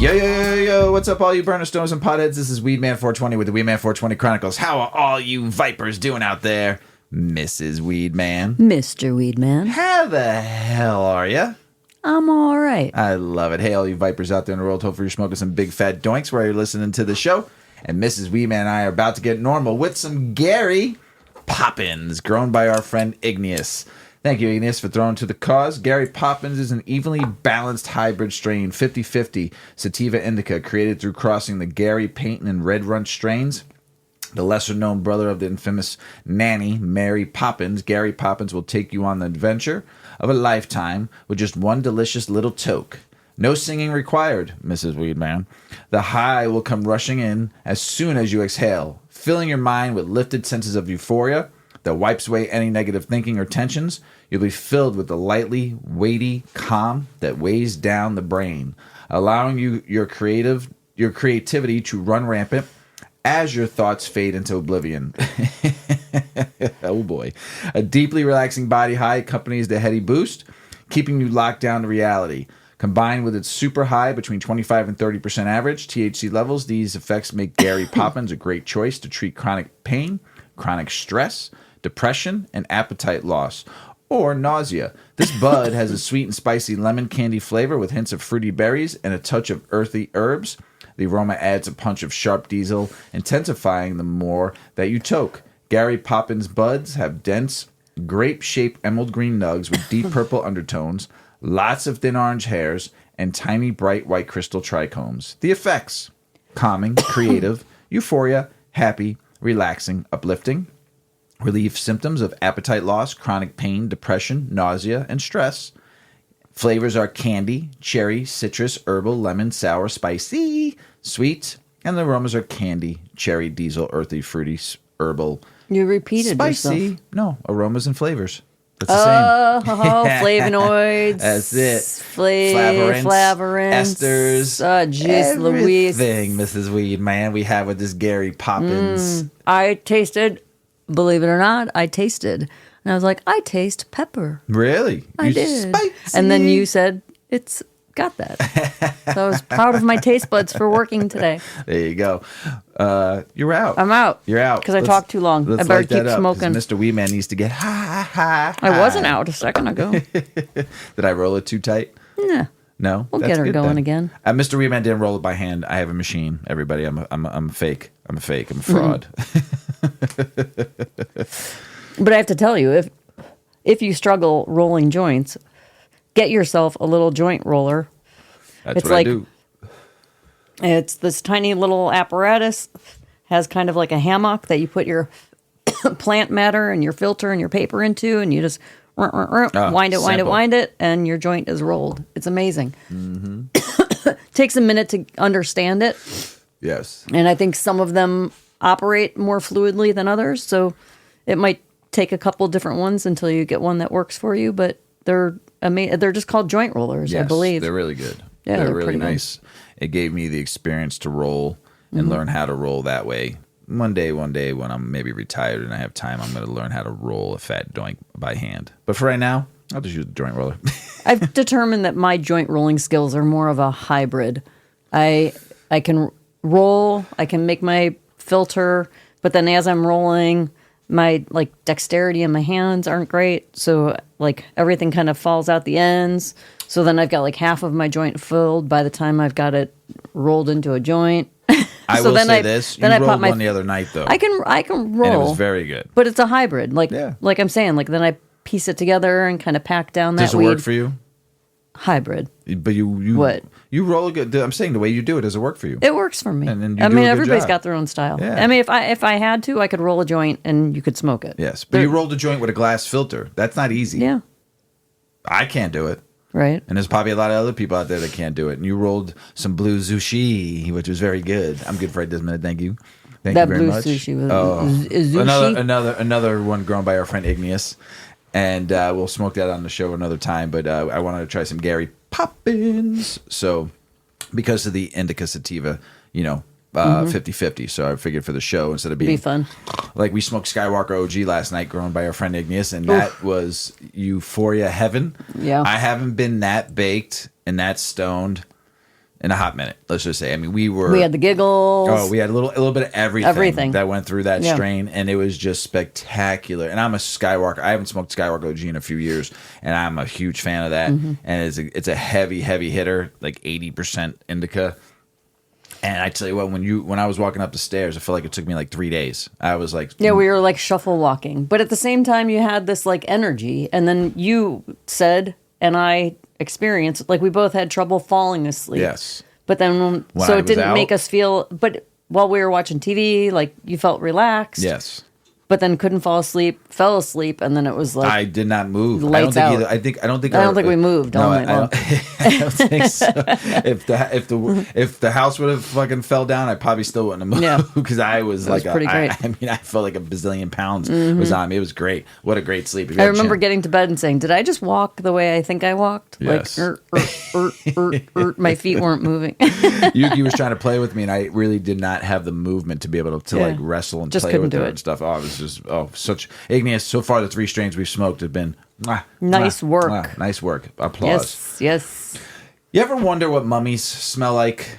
Yo, yo, yo, yo, what's up, all you burner stones and potheads? This is Weedman 420 with the Weedman 420 Chronicles. How are all you vipers doing out there? Mrs. Weedman. Mr. Weedman. How the hell are ya? I'm all right. I love it. Hey, all you vipers out there in the world, hopefully you're smoking some big fat doinks while you're listening to the show. And Mrs. Weedman and I are about to get normal with some Gary Poppins, grown by our friend Ignius. Thank you, Ignius, for throwing to the cause. Gary Poppins is an evenly balanced hybrid strain, 50-50 sativa indica, created through crossing the Gary, Peyton, and Red Runch strains. The lesser-known brother of the infamous nanny, Mary Poppins, Gary Poppins will take you on the adventure of a lifetime with just one delicious little toke. No singing required, Mrs. Weedman. The high will come rushing in as soon as you exhale, filling your mind with lifted senses of euphoria that wipes away any negative thinking or tensions. You'll be filled with the lightly weighty calm that weighs down the brain, allowing your creativity to run rampant as your thoughts fade into oblivion. Oh boy. A deeply relaxing body high accompanies the heady boost, keeping you locked down to reality. Combined with its super high, between 25 and 30% average THC levels, these effects make Gary Poppins a great choice to treat chronic pain, chronic stress, depression, and appetite loss, or nausea. This bud has a sweet and spicy lemon candy flavor with hints of fruity berries and a touch of earthy herbs. The aroma adds a punch of sharp diesel, intensifying the more that you toke. Gary Poppins buds have dense, grape-shaped emerald green nugs with deep purple undertones, lots of thin orange hairs, and tiny bright white crystal trichomes. The effects: calming, creative, euphoria, happy, relaxing, uplifting. Relieve symptoms of appetite loss, chronic pain, depression, nausea, and stress. Flavors are candy, cherry, citrus, herbal, lemon, sour, spicy, sweet. And the aromas are candy, cherry, diesel, earthy, fruity, herbal. You repeated spicy. yourself. No, aromas and flavors. That's the same. Oh, flavonoids. That's it. Flavorants. Esters. Jeez Louise. Everything, Mrs. Weedman, we have with this Gary Poppins. I tasted, believe it or not, and I was like, I taste pepper. Really? I did. Spicy. And then you said, it's got that. So I was proud of my taste buds for working today. There you go. You're out. I'm out. You're out. Because I talked too long. I better keep smoking. Mr. Weedman needs to get high. I wasn't out a second ago. Did I roll it too tight? Yeah. No? We'll That's get her good going then. again. Mr. Weedman didn't roll it by hand. I have a machine. Everybody, I'm fake. I'm a fake. I'm a fraud. But I have to tell you, if you struggle rolling joints, get yourself a little joint roller. That's what I do. It's this tiny little apparatus, has kind of like a hammock that you put your plant matter and your filter and your paper into, and you just wind it, and your joint is rolled. It's amazing. Mm-hmm. Takes a minute to understand it. Yes. And I think some of them operate more fluidly than others, so it might take a couple different ones until you get one that works for you, but they're amazing. They're just called joint rollers, yes, I believe. They're really good. Yeah, they're pretty really nice. Good. It gave me the experience to roll and learn how to roll that way. One day when I'm maybe retired and I have time, I'm going to learn how to roll a fat joint by hand. But for right now, I'll just use the joint roller. I've determined that my joint rolling skills are more of a hybrid. I can roll, I can make my filter, but then as I'm rolling, my dexterity in my hands aren't great, so everything kind of falls out the ends. So then I've got half of my joint filled by the time I've got it rolled into a joint. I so will then say this: you rolled one the other night, though. I can roll, and it was very good. But it's a hybrid, like I'm saying. Then I piece it together and kind of pack down that. Does it work for you? Hybrid. But you what? You roll a good. I'm saying the way you do it, does it work for you? It works for me. And everybody's got their own style. Yeah. I mean, if I had to, I could roll a joint and you could smoke it. Yes, but you rolled a joint with a glass filter. That's not easy. Yeah. I can't do it. Right. And there's probably a lot of other people out there that can't do it. And you rolled some blue sushi, which was very good. I'm good for right this minute. Thank you. Thank you very much. That blue sushi was sushi. Another one grown by our friend Ignius. And we'll smoke that on the show another time. But I wanted to try some Gary Poppins. So because of the indica sativa, 50-50. So I figured for the show, instead of being... Be fun. Like we smoked Skywalker OG last night, grown by our friend Ignius, and that was euphoria heaven. Yeah. I haven't been that baked and that stoned in a hot minute. Let's just say. I mean, we had the giggles. Oh, we had a little bit of everything that went through that Yeah. strain, and it was just spectacular. And I'm a Skywalker. I haven't smoked Skywalker OG in a few years, and I'm a huge fan of that. Mm-hmm. And it's a heavy hitter, like 80% indica. And I tell you what, when I was walking up the stairs, I felt like it took me like 3 days. I was like, Yeah, we were like shuffle walking. But at the same time, you had this like energy. And then you said, and I experienced, like we both had trouble falling asleep. yes. But then, When so I it was didn't out? make us feel, but while we were watching TV, like you felt relaxed. Yes. But then couldn't fall asleep, fell asleep, and then it was like, I did not move. I don't Lights think out. either. I don't think we moved No, all I night long. I don't think so. If the house would have fucking fell down, I probably still wouldn't have Yeah. moved because I was like pretty great. I mean, I felt like a bazillion pounds was on me. It was great. What a great sleep. If you I had a remember chance- getting to bed and saying, did I just walk the way I think I walked? Yes. Like, my feet weren't moving. Yuki was trying to play with me, and I really did not have the movement to be able to Yeah. like wrestle and Just play couldn't with do her it. and stuff. Oh, it was just such Ignius. So far, the 3 strains we've smoked have been Nice work. nice work. Applause. Yes. You ever wonder what mummies smell like?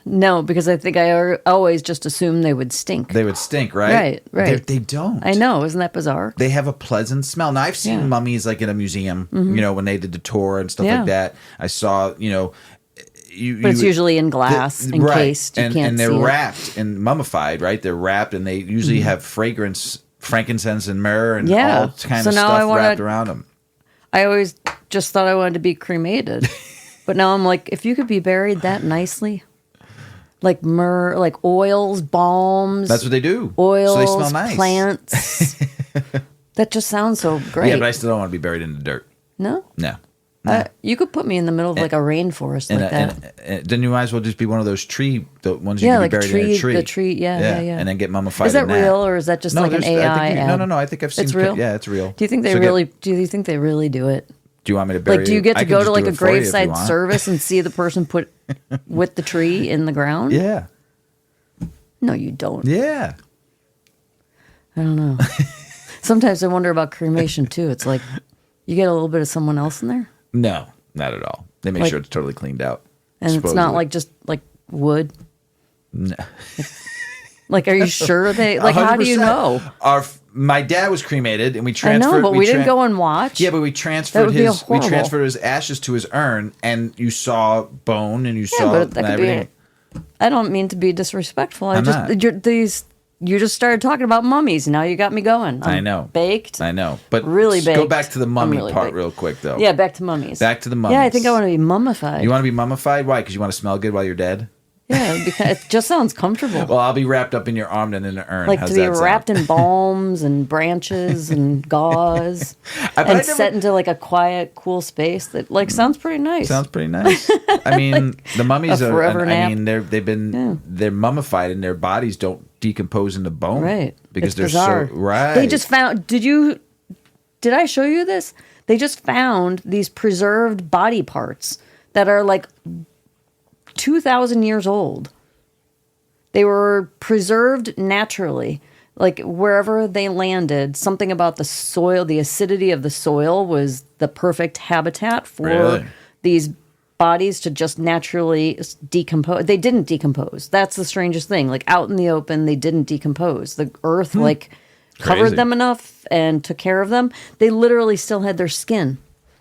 No, because I think I always just assumed they would stink. They would stink, right? Right. They don't. I know. Isn't that bizarre? They have a pleasant smell. Now, I've seen Yeah. mummies like in a museum, you know, when they did the tour and stuff Yeah. like that. I saw, you know, But it's usually in glass, encased. Right. You can't and they're see it. wrapped and mummified, right? They're wrapped, and they usually have fragrance, frankincense, and myrrh, and Yeah. all kind So of now I stuff wanna- wrapped around them. I always just thought I wanted to be cremated. But now I'm like, if you could be buried that nicely, like myrrh, like oils, balms, That's what they do. oils, So they smell nice. plants. That just sounds so great. Yeah, but I still don't want to be buried in the dirt. No? No. You could put me in the middle of like a rainforest like that. And then you might as well just be one of those the ones you Yeah, can like be buried in a tree. the tree. Yeah. And then get mummified. Is that in real or is that just like an there's- AI I think ad? No. I think I've seen. It's real? Yeah, it's real. Do you think they So really? Do you think they really do it? Do you want me to bury Like, do you get I to can go just to like do a it for you if you graveside want. service and see the person put with the tree in the ground? Yeah. No, you don't. Yeah. I don't know. Sometimes I wonder about cremation too. It's like you get a little bit of someone else in there, No, not at all. They make Like- sure it's totally cleaned out. and it's not supposedly. like just like wood. No. Like, are you sure they? Like, how do you 100%. know? My dad was cremated, and we I transferred. know, but we didn't go and watch. Yeah, but we That transferred would be his. We horrible. transferred his ashes to his urn, and you saw bone, and you saw but that could everything. be. I don't mean to be disrespectful. I'm not. You just started talking about mummies. Now you got me going. I know. Baked. I know, but Really go baked. back to the mummy I'm really part baked. real quick, though. Yeah, back to mummies. Back to the Yeah, I mummies. think I want to be mummified. You want to be mummified? Why? Because you want to smell good while you're dead. Yeah, because it just sounds comfortable. Well, I'll be wrapped up in your arm and in an urn. Like How's to be that sound? wrapped in balms and branches and gauze, I and never- set into like a quiet, cool space that like sounds pretty nice. Sounds pretty nice. I mean, the mummies a are. forever I nap. mean, they're mummified, and their bodies don't decompose into bone, Right. Because It's they're bizarre. so right. They just found. Did I show you this? They just found these preserved body parts that are like 2,000 years old. They were preserved naturally. Like wherever they landed, something about the soil, the acidity of the soil was the perfect habitat for Really? these bodies to just naturally decompose. They didn't decompose. That's the strangest thing. Like out in the open, they didn't decompose. The earth like covered Crazy. them enough and took care of them. They literally still had their skin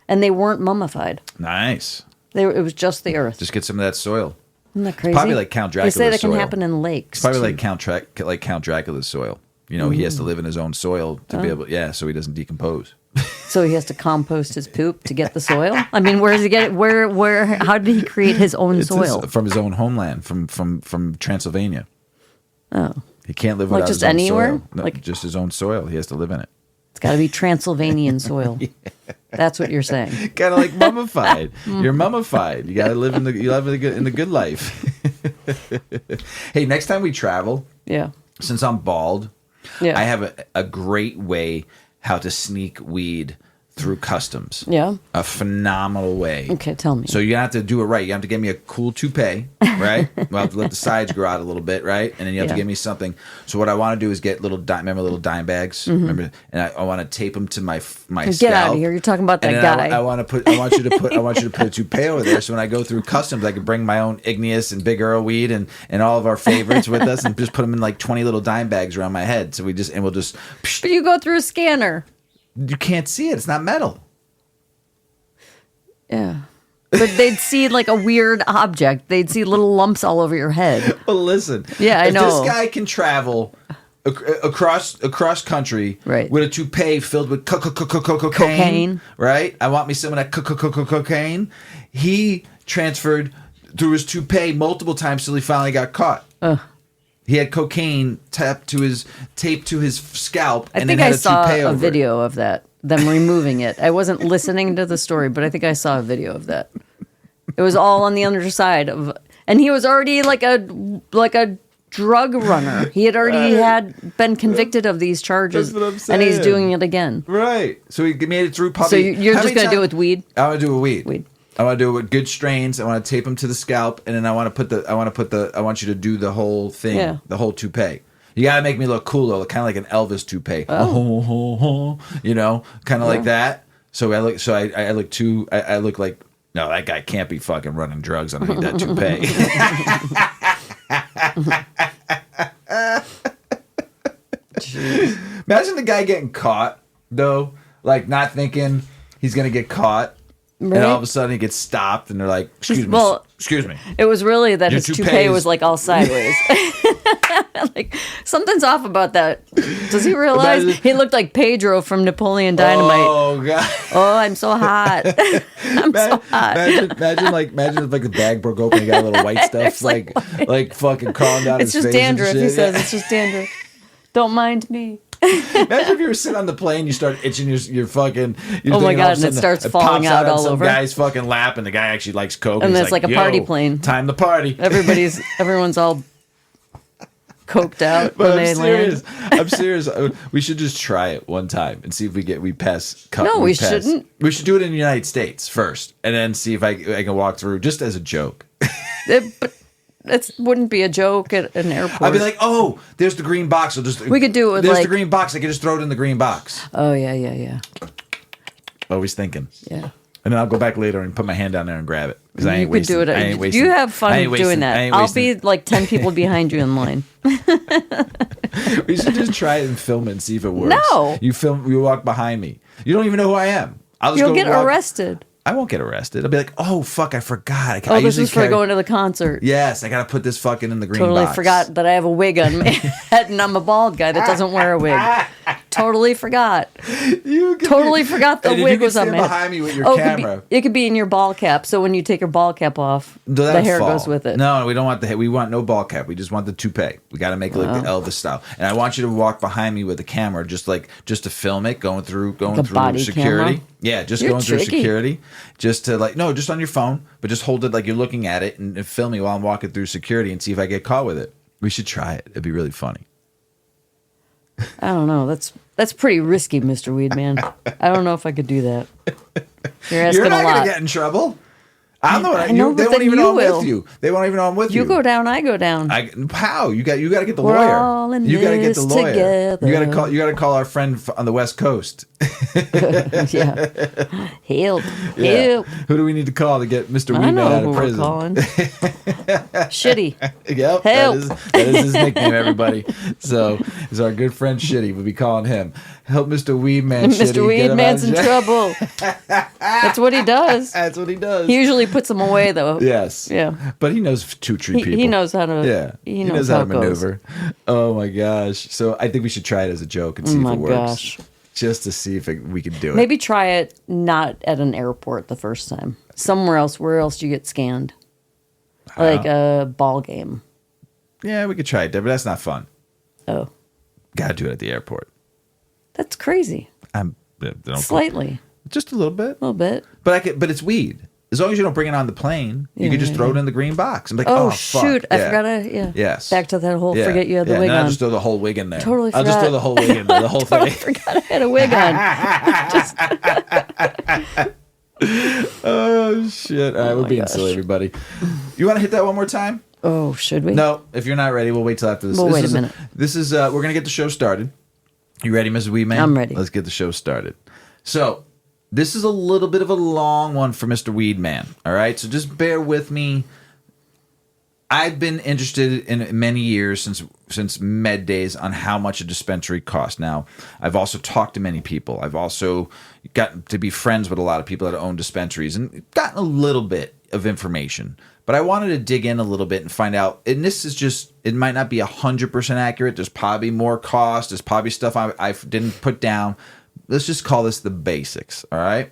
and they weren't mummified. nice. It was just the earth. Just get some of that soil. Isn't that crazy? Probably like Count They say Dracula's that can soil. happen in lakes. It's probably too. like Count Dracula's soil. You know, he has to live in his own soil to be able. Yeah, so he doesn't decompose. So he has to compost his poop to get the soil. I mean, where does he get it? Where? How did he create his own It's soil? from his own homeland, from Transylvania. Oh, He can't live Like without just his own anywhere? soil. No, Like- just his own soil. He has to live in it. it's got to be Transylvanian soil. That's what you're saying. Kind of like mummified. You're mummified. You got to live in the good life. Hey, next time we travel, Yeah. since I'm bald, Yeah. I have a great way how to sneak weed through customs. Yeah. A phenomenal way. Okay, tell me. So you have to do it right. You have to get me a cool toupee, right? We'll have to let the sides grow out a little bit, right? And then you have to Yeah. give me something. So what I want to do is get remember little dime bags? Mm-hmm. Remember? And I want to tape them to my Get scalp. out of here. You're talking about that And guy. then I want you to put a toupee over there. So when I go through customs, I can bring my own Ignius and Big Earl weed and all of our favorites with us, and just put them in like 20 little dime bags around my head. So we'll just. But you go through a scanner. You can't see it. It's not metal. Yeah. But they'd see like a weird object. They'd see little lumps all over your head. Well, listen. Yeah, I know. If this guy can travel across country Right. with a toupee filled with Cocaine. right? I want me some of that cocaine. He transferred through his toupee multiple times till he finally got caught. He had cocaine taped to his scalp, I and think then had I saw toupee a over it. video of that, them removing it. I wasn't listening to the story, but I think I saw a video of that. It was all on the underside of, and he was already like a drug runner. He had already been convicted of these charges, That's what I'm and he's saying. doing it again. Right. So he made it through public. So you're just going to do it with weed? I want to do it with weed. Weed. I want to do it with good strains. I want to tape them to the scalp, and then I want you to do the whole thing, Yeah. the whole toupee. You gotta make me look cool though, kind of like an Elvis toupee. You know, kind of like that. So I look like, no, that guy can't be fucking running drugs underneath that toupee. Imagine the guy getting caught though, like not thinking he's gonna get caught. Right. And all of a sudden he gets stopped, and they're like, "Excuse me, Well, excuse me." It was really that Your his toupee toupee is- was like all sideways. Like something's off about that. Does he realize Imagine- he looked like Pedro from Napoleon Dynamite? Oh god! Oh, I'm so hot. I'm so hot. Imagine if like the bag broke open, and he got a little white stuff, It's like like fucking crawling down It's his just face. and dandruff. shit. He says it's just dandruff. Don't mind me. Imagine if you were sitting on the plane, you start itching your fucking. Oh my God, and it starts falling pops out on all some over. guy's fucking lap, and the guy actually likes coke. And he's it's like a "Yo, party plane." Time to party. Everyone's all coked out But when they land. I'm serious. We should just try it one time and see if we pass. No, we shouldn't. We should do it in the United States first, and then see if I can walk through just as a joke. But it wouldn't be a joke at an airport. I'd be like, "Oh, there's the green box." We could do it with, There's like- the green box. I could just throw it in the green box. oh yeah. Always thinking. Yeah. And then I'll go back later and put my hand down there and grab it because I ain't You could wasting. do it. I ain't wasting. You have I fun ain't wasting- doing I that. ain't I'll wasting- be like 10 people behind you in line. We should just try it and film it and see if it works. No. You walk behind me. You don't even know who I am. I'll just You'll go get walk- arrested. I won't get arrested. I'll be like, oh fuck, I forgot. Oh, I this usually is for going to the concert. Yes, I gotta put this fucking in the green Totally box. forgot that I have a wig on my head and I'm a bald guy that doesn't wear a wig. Totally forgot. Totally forgot the And then wig you can was on stand my head. behind me with your Oh, camera. it could be in your ball cap. So when you take your ball cap off, No, the that'd hair fall. goes with it. No, we don't want the hair. We want no ball cap. We just want the toupee. We got to make it like the Elvis style. And I want you to walk behind me with the camera, just to film it, going through body security. camera? Yeah, just You're going through tricky. security. Just to just on your phone, but just hold it like you're looking at it and film me while I'm walking through security and see if I get caught with it. We should try it. It'd be really funny. I don't know. That's pretty risky, Mr. Weedman. I don't know if I could do that. You're asking You're not a going lot. to get in trouble. I'm the one. I know, They but won't then even you know I'm will. with you. They won't even know I'm with you. You go down, I go down. How? You got to get the We're lawyer. all in You got to get the this lawyer. together. You got to call our friend on the West Coast. Yeah. Help. Yeah. Help. Who do we need to call to get Mr. I Weedman know out who of we're prison? calling. Shitty. Yep, Help. that is his nickname, everybody. So it's our good friend Shitty. We'll be calling him. Help Mr. Weedman. Mr. Shitty, get him out Weedman's of in jail. trouble. That's what he does. That's what he does. He usually puts them away, though. Yes. Yeah. But he knows to treat people. He knows how to. Yeah. He knows how to it goes. maneuver. Oh my gosh. So I think we should try it as a joke and see Oh if my it works. gosh. Just to see if we can do it. Maybe try it not at an airport the first time. Somewhere else. Where else do you get scanned? Like a ball game. Yeah, we could try it there, but that's not fun. Oh, Gotta do it at the airport. that's crazy. Don't Slightly. just a little bit. A little bit. But but it's weed. as long as you don't bring it on the plane, you can just throw it in the green box. I'm like, oh, fuck. shoot. I Yeah. forgot to, yeah. Yes. Back to that whole forget you had the wig and then on. I'll just throw the whole wig in there. Totally I'll just forgot. throw the whole wig in there, the whole Totally thing. forgot I had a wig on. Oh, shit. All right, we're being silly, everybody. You want to hit that one more time? Oh, should we? No, if you're not ready, we'll wait till after this. We'll This wait a is minute. We're going to get the show started. You ready, Mrs. Weedman? I'm ready. Let's get the show started. So, this is a little bit of a long one for Mr. Weedman, all right? So just bear with me. I've been interested in many years since med days on how much a dispensary costs. Now, I've also talked to many people. I've also gotten to be friends with a lot of people that own dispensaries and gotten a little bit of information. But I wanted to dig in a little bit and find out, and this is just, it might not be 100% accurate. There's probably more cost. There's probably stuff I didn't put down. Let's just call this the basics, all right?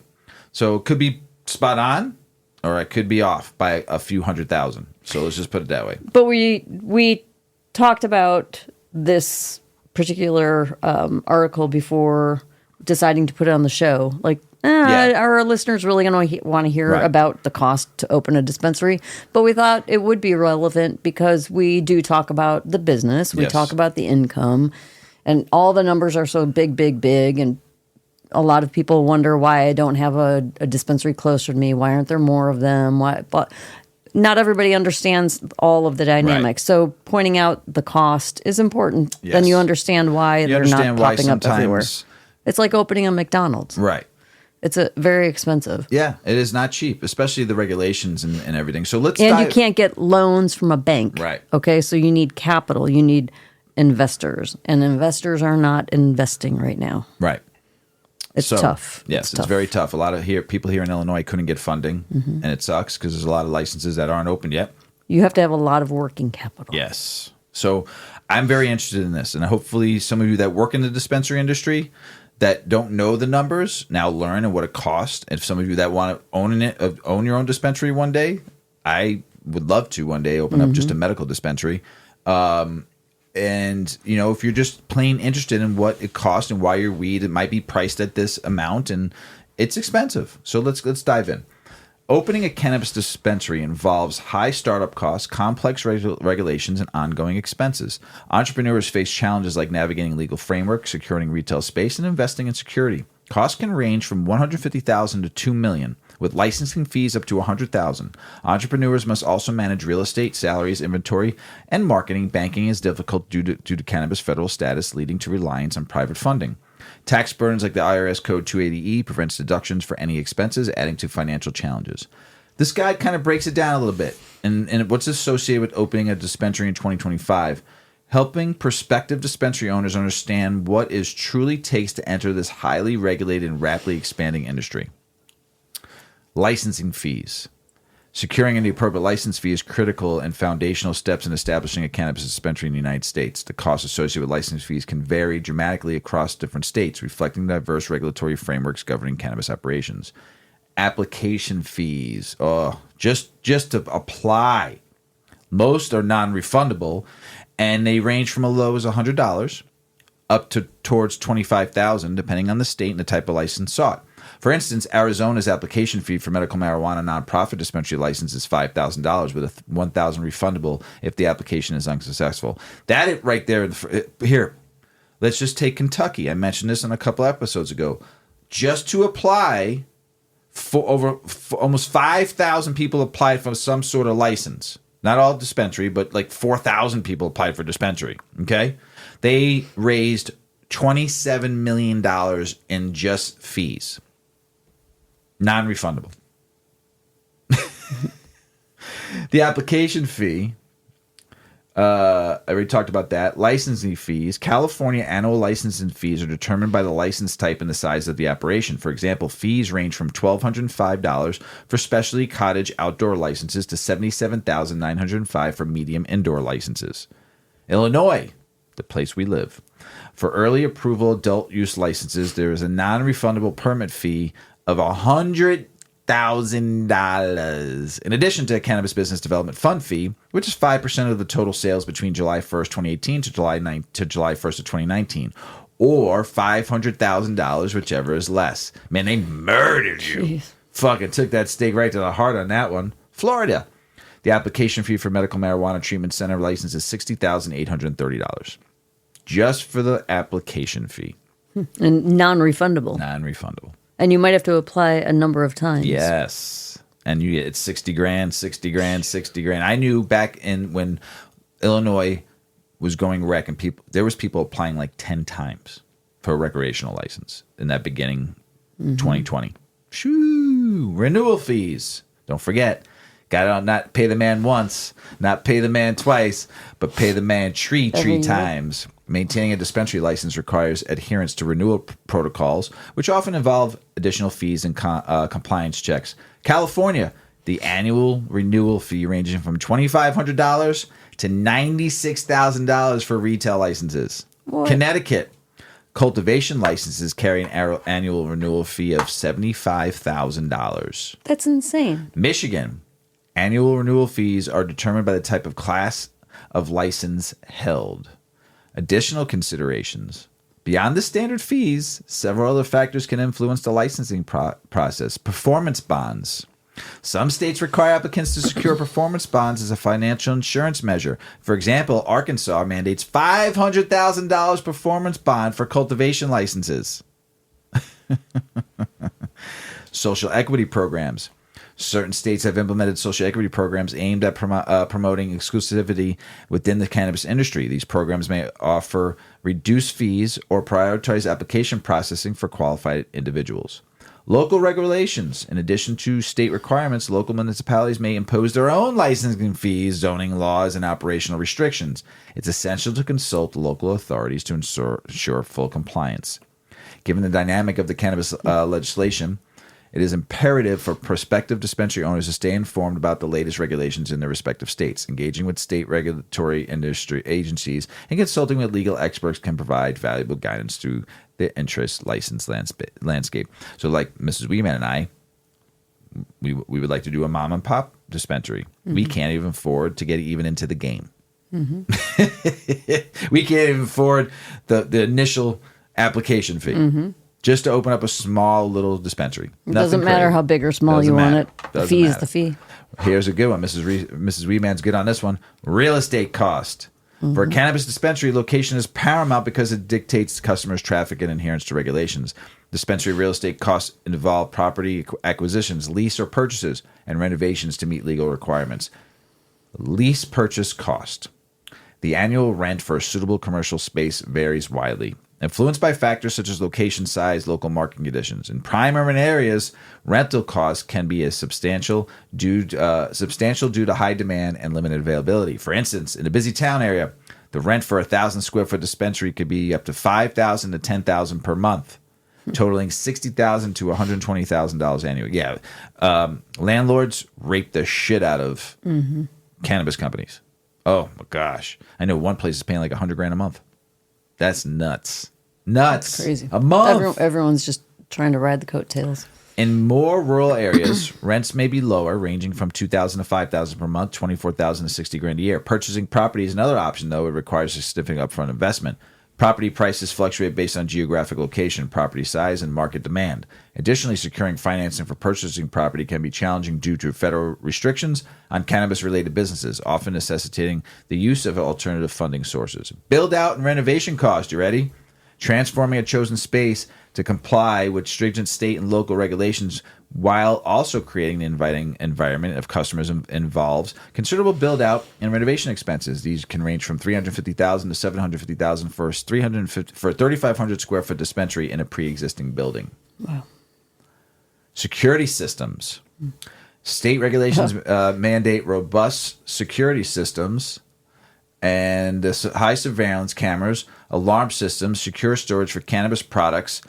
So it could be spot on, or it could be off by a few $100,000. So let's just put it that way. But we talked about this particular article before deciding to put it on the show. Like, are our listeners really going to want to hear about the cost to open a dispensary? But we thought it would be relevant because we do talk about the business. We talk about the income. And all the numbers are so big, big, big. And a lot of people wonder why I don't have a dispensary closer to me. Why aren't there more of them? Why? But not everybody understands all of the dynamics. Right. So pointing out the cost is important. Yes. Then you understand why they're not popping up everywhere. It's like opening a McDonald's. Right. It's very expensive. Yeah, it is not cheap, especially the regulations and everything. So let's And you can't get loans from a bank. Right. Okay, so you need capital. You need investors. And investors are not investing right now. Right. It's tough. Yes, it's very tough. A lot of people here in Illinois couldn't get funding, and it sucks because there's a lot of licenses that aren't opened yet. You have to have a lot of working capital. Yes. So I'm very interested in this, and hopefully some of you that work in the dispensary industry that don't know the numbers now learn and what it costs. And if some of you that want to own your own dispensary one day, I would love to one day open up just a medical dispensary. And, you know, if you're just plain interested in what it costs and why your weed, it might be priced at this amount and it's expensive. So let's dive in. Opening a cannabis dispensary involves high startup costs, complex regulations, and ongoing expenses. Entrepreneurs face challenges like navigating legal framework, securing retail space, and investing in security. Costs can range from $150,000 to $2 million, with licensing fees up to $100,000. Entrepreneurs must also manage real estate, salaries, inventory, and marketing. Banking is difficult due to cannabis federal status, leading to reliance on private funding. Tax burdens like the IRS Code 280E prevents deductions for any expenses, adding to financial challenges. This guide kind of breaks it down a little bit, and what's associated with opening a dispensary in 2025. Helping prospective dispensary owners understand what it truly takes to enter this highly regulated and rapidly expanding industry. Licensing fees. Securing the appropriate license fee is critical and foundational steps in establishing a cannabis dispensary in the United States. The costs associated with license fees can vary dramatically across different states, reflecting diverse regulatory frameworks governing cannabis operations. Application fees. Just to apply. Most are non-refundable, and they range from as low as $100 up to towards $25,000, depending on the state and the type of license sought. For instance, Arizona's application fee for medical marijuana nonprofit dispensary license is $5,000 with a $1,000 refundable if the application is unsuccessful. That right there. Here, let's just take Kentucky. I mentioned this in a couple episodes ago. Just to apply, for almost 5,000 people applied for some sort of license. Not all dispensary, but like 4,000 people applied for dispensary. Okay, they raised $27 million in just fees. Non-refundable. The application fee, I already talked about that. Licensing fees. California annual licensing fees are determined by the license type and the size of the operation. For example, fees range from $1,205 for specialty cottage outdoor licenses to $77,905 for medium indoor licenses. Illinois, the place we live. For early approval adult use licenses, there is a non-refundable permit fee of $100,000, in addition to a cannabis business development fund fee, which is 5% of the total sales between July 1st, 2018 to July 1st of 2019, or $500,000, whichever is less. Man, they murdered you. Jeez. Fucking took that stake right to the heart on that one. Florida. The application fee for medical marijuana treatment center license is $60,830. Just for the application fee. And non-refundable. Non-refundable. And you might have to apply a number of times. Yes. And you get 60 grand, 60 grand, 60 grand. I knew back in when Illinois was going rec and there was people applying like 10 times for a recreational license in that beginning 2020. Shoo! Renewal fees. Don't forget. Got to not pay the man once, not pay the man twice, but pay the man three times. Maintaining a dispensary license requires adherence to renewal protocols, which often involve additional fees and compliance checks. California, the annual renewal fee ranging from $2,500 to $96,000 for retail licenses. What? Connecticut, cultivation licenses carry an annual renewal fee of $75,000. That's insane. Michigan, annual renewal fees are determined by the type of class of license held. Additional considerations. Beyond the standard fees, several other factors can influence the licensing process. Performance bonds. Some states require applicants to secure performance bonds as a financial insurance measure. For example, Arkansas mandates $500,000 performance bond for cultivation licenses. Social equity programs. Certain states have implemented social equity programs aimed at promoting exclusivity within the cannabis industry. These programs may offer reduced fees or prioritize application processing for qualified individuals. Local regulations. In addition to state requirements, local municipalities may impose their own licensing fees, zoning laws, and operational restrictions. It's essential to consult local authorities to ensure full compliance. Given the dynamic of the cannabis legislation, it is imperative for prospective dispensary owners to stay informed about the latest regulations in their respective states. Engaging with state regulatory industry agencies and consulting with legal experts can provide valuable guidance through the interest license landscape. So like Mrs. Weedman and I, we would like to do a mom and pop dispensary. We can't even afford to get even into the game. We can't even afford the initial application fee. Just to open up a small little dispensary. It doesn't matter how big or small you want it. The fee is the fee. Here's a good one. Mrs. Weedman's good on this one. Real estate cost. For a cannabis dispensary, location is paramount because it dictates customers' traffic and adherence to regulations. Dispensary real estate costs involve property acquisitions, lease or purchases, and renovations to meet legal requirements. Lease purchase cost. The annual rent for a suitable commercial space varies widely. Influenced by factors such as location, size, local market conditions. In prime urban areas, rental costs can be substantial due to high demand and limited availability. For instance, in a busy town area, the rent for a 1,000 square foot dispensary could be up to $5,000 to $10,000 per month, totaling $60,000 to $120,000 annually. Yeah, landlords rape the shit out of cannabis companies. Oh my gosh, I know one place is paying like $100,000 a month. That's nuts. That's crazy. A month. Everyone's just trying to ride the coattails. In more rural areas, rents may be lower, ranging from $2,000 to $5,000 per month, $24,000 to $60,000 a year. Purchasing property is another option, though. It requires a significant upfront investment. Property prices fluctuate based on geographic location, property size, and market demand. Additionally, securing financing for purchasing property can be challenging due to federal restrictions on cannabis-related businesses, often necessitating the use of alternative funding sources. Build out and renovation cost. You ready? Transforming a chosen space to comply with stringent state and local regulations while also creating an inviting environment of customers involves considerable build out and renovation expenses. These can range from $350,000 to $750,000 for a 3,500 square foot dispensary in a pre-existing building. Wow. Security systems. State regulations mandate robust security systems and high surveillance cameras, alarm systems, secure storage for cannabis products,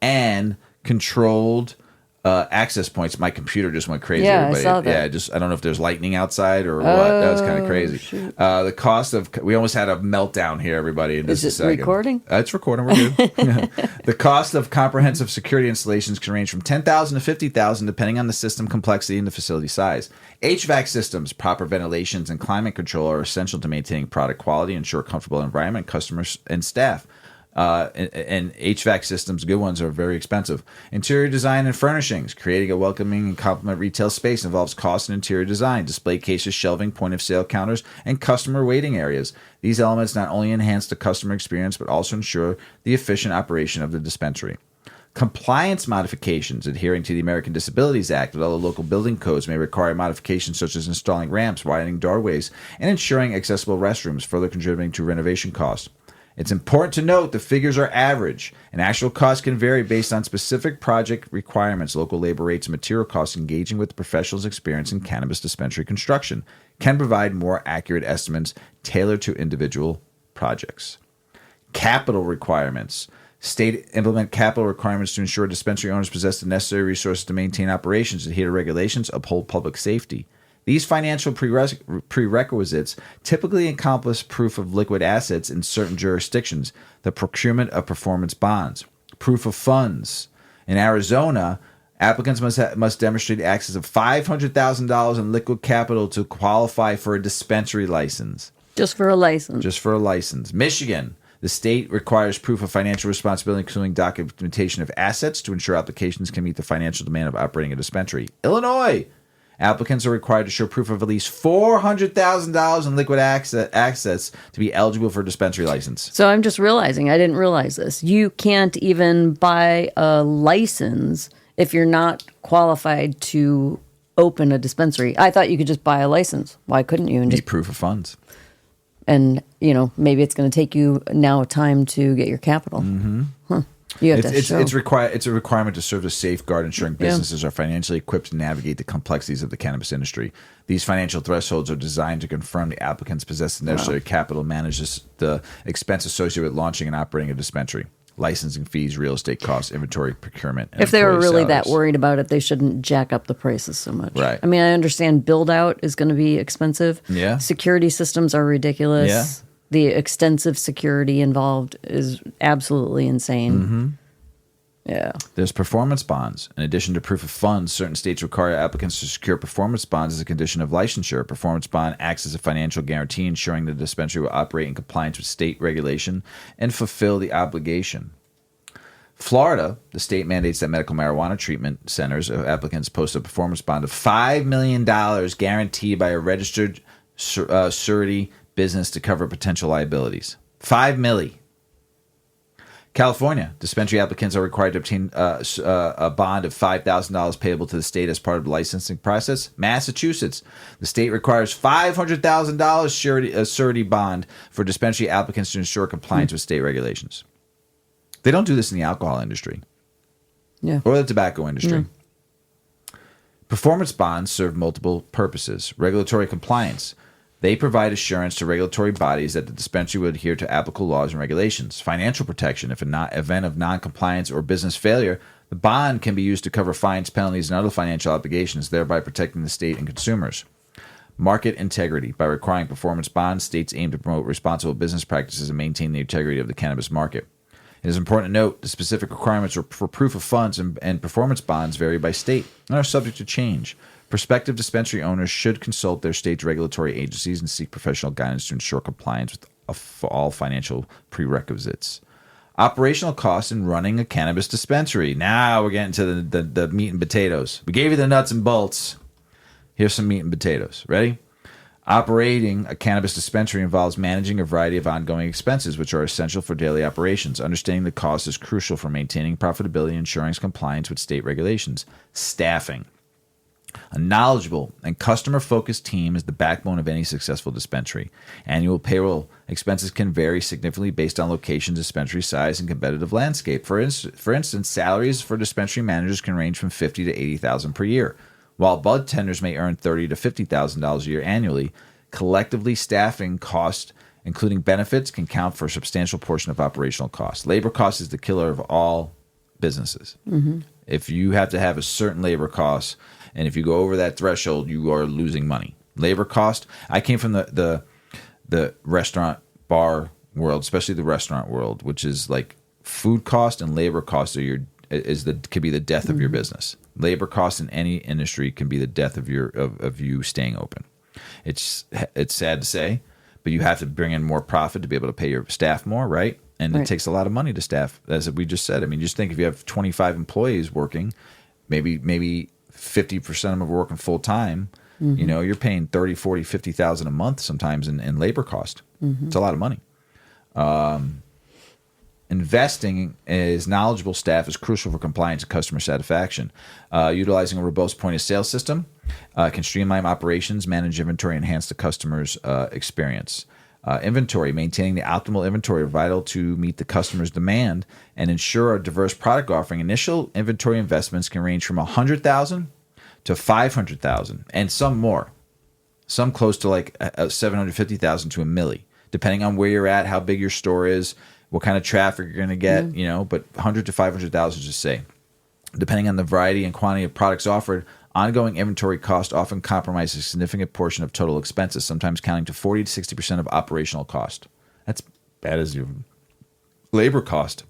and controlled access points. My computer just went crazy. Yeah, everybody. I saw that. I don't know if there's lightning outside or what. That was kind of crazy. The cost of we almost had a meltdown here, everybody. In just Is a it second. recording? It's recording. We're good. The cost of comprehensive security installations can range from $10,000 to $50,000, depending on the system complexity and the facility size. HVAC systems, proper ventilations, and climate control are essential to maintaining product quality, ensure comfortable environment, customers, and staff. And HVAC systems, good ones, are very expensive. Interior design and furnishings. Creating a welcoming and complement retail space involves cost and interior design, display cases, shelving, point-of-sale counters, and customer waiting areas. These elements not only enhance the customer experience, but also ensure the efficient operation of the dispensary. Compliance modifications adhering to the American Disabilities Act with other local building codes may require modifications such as installing ramps, widening doorways, and ensuring accessible restrooms, further contributing to renovation costs. It's important to note the figures are average, and actual costs can vary based on specific project requirements. Local labor rates and material costs. Engaging with the professionals' experience in cannabis dispensary construction can provide more accurate estimates tailored to individual projects. Capital requirements. State implement capital requirements to ensure dispensary owners possess the necessary resources to maintain operations, adhere to regulations, uphold public safety. These financial prerequisites typically encompass proof of liquid assets in certain jurisdictions, the procurement of performance bonds, proof of funds. In Arizona, applicants must demonstrate access of $500,000 in liquid capital to qualify for a dispensary license. Just for a license. Just for a license. Michigan. The state requires proof of financial responsibility, including documentation of assets, to ensure applications can meet the financial demand of operating a dispensary. Illinois. Applicants are required to show proof of at least $400,000 in liquid assets to be eligible for a dispensary license. So I'm just realizing, I didn't realize this. You can't even buy a license if you're not qualified to open a dispensary. I thought you could just buy a license. Why couldn't you? And Need proof of funds. And, maybe it's going to take you now time to get your capital. Mm-hmm. Huh. You have to It's show. it's a requirement to serve as safeguard, ensuring businesses are financially equipped to navigate the complexities of the cannabis industry. These financial thresholds are designed to confirm the applicants possess the necessary capital to manage the expense associated with launching and operating a dispensary. Licensing fees, real estate costs, inventory procurement, and If they were really employee that salaries. worried about it, they shouldn't jack up the prices so much. Right. I mean, I understand build out is going to be expensive. Yeah. Security systems are ridiculous. Yeah. The extensive security involved is absolutely insane. Mm-hmm. Yeah. There's performance bonds. In addition to proof of funds, certain states require applicants to secure performance bonds as a condition of licensure. A performance bond acts as a financial guarantee, ensuring the dispensary will operate in compliance with state regulation and fulfill the obligation. Florida, the state mandates that medical marijuana treatment centers of applicants post a performance bond of $5 million guaranteed by a registered surety business to cover potential liabilities. $5 million. California, dispensary applicants are required to obtain a bond of $5,000 payable to the state as part of the licensing process. Massachusetts, the state requires $500,000 surety bond for dispensary applicants to ensure compliance with state regulations. They don't do this in the alcohol industry or the tobacco industry. Performance bonds serve multiple purposes. Regulatory compliance. They provide assurance to regulatory bodies that the dispensary will adhere to applicable laws and regulations. Financial protection. If an event of noncompliance or business failure, the bond can be used to cover fines, penalties, and other financial obligations, thereby protecting the state and consumers. Market integrity. By requiring performance bonds, states aim to promote responsible business practices and maintain the integrity of the cannabis market. It is important to note the specific requirements for proof of funds and performance bonds vary by state and are subject to change. Prospective dispensary owners should consult their state's regulatory agencies and seek professional guidance to ensure compliance with all financial prerequisites. Operational costs in running a cannabis dispensary. Now we're getting to the meat and potatoes. We gave you the nuts and bolts. Here's some meat and potatoes. Ready? Operating a cannabis dispensary involves managing a variety of ongoing expenses, which are essential for daily operations. Understanding the cost is crucial for maintaining profitability and ensuring compliance with state regulations. Staffing. A knowledgeable and customer-focused team is the backbone of any successful dispensary. Annual payroll expenses can vary significantly based on location, dispensary size, and competitive landscape. For instance, salaries for dispensary managers can range from $50,000 to $80,000 per year. While budtenders may earn $30,000 to $50,000 a year annually, collectively staffing costs, including benefits, can count for a substantial portion of operational costs. Labor cost is the killer of all businesses. Mm-hmm. If you have to have a certain labor cost, and if you go over that threshold, you are losing money. Labor cost. I came from the restaurant bar world, especially the restaurant world, which is like food cost and labor cost could be the death of your business. Labor cost in any industry can be the death of you staying open. It's sad to say, but you have to bring in more profit to be able to pay your staff more, right? And it takes a lot of money to staff, as we just said. I mean, just think if you have 25 employees working, maybe 50% of them are working full time. You know, you're paying 30, 40, 50,000 a month sometimes in labor cost. It's a lot of money. Investing as knowledgeable staff is crucial for compliance and customer satisfaction. Utilizing a robust point of sale system can streamline operations, manage inventory, and enhance the customer's experience. Inventory, maintaining the optimal inventory are vital to meet the customer's demand and ensure a diverse product offering. Initial inventory investments can range from $100,000 to $500,000 and some more. Some close to like $750,000 to $1 million, depending on where you're at, how big your store is, what kind of traffic you're going to get, you know, but 100 to 500,000, just say. Depending on the variety and quantity of products offered, ongoing inventory cost often compromises a significant portion of total expenses, sometimes counting to 40 to 60% of operational cost. That's bad as your labor cost.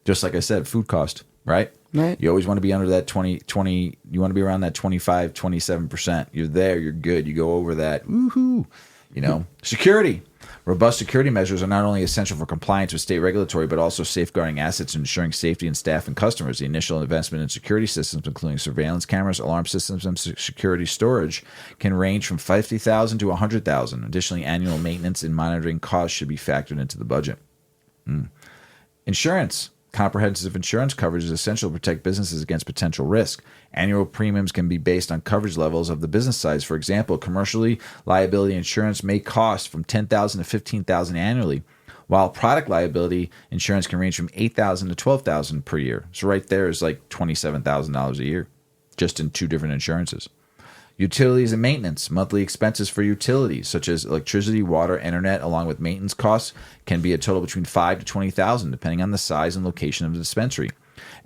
Just like I said, food cost, right? Right. You always want to be under that 20, you want to be around that 25, 27%. You're there, you're good. You go over that, woohoo. You know, security. Robust security measures are not only essential for compliance with state regulatory, but also safeguarding assets and ensuring safety in staff and customers. The initial investment in security systems, including surveillance cameras, alarm systems, and security storage, can range from $50,000 to $100,000. Additionally, annual maintenance and monitoring costs should be factored into the budget. Insurance. Comprehensive insurance coverage is essential to protect businesses against potential risk. Annual premiums can be based on coverage levels of the business size. For example, commercially liability insurance may cost from $10,000 to $15,000 annually, while product liability insurance can range from $8,000 to $12,000 per year. So right there is like $27,000 a year, just in two different insurances. Utilities and maintenance. Monthly expenses for utilities, such as electricity, water, internet, along with maintenance costs, can be a total between $5,000 to $20,000, depending on the size and location of the dispensary.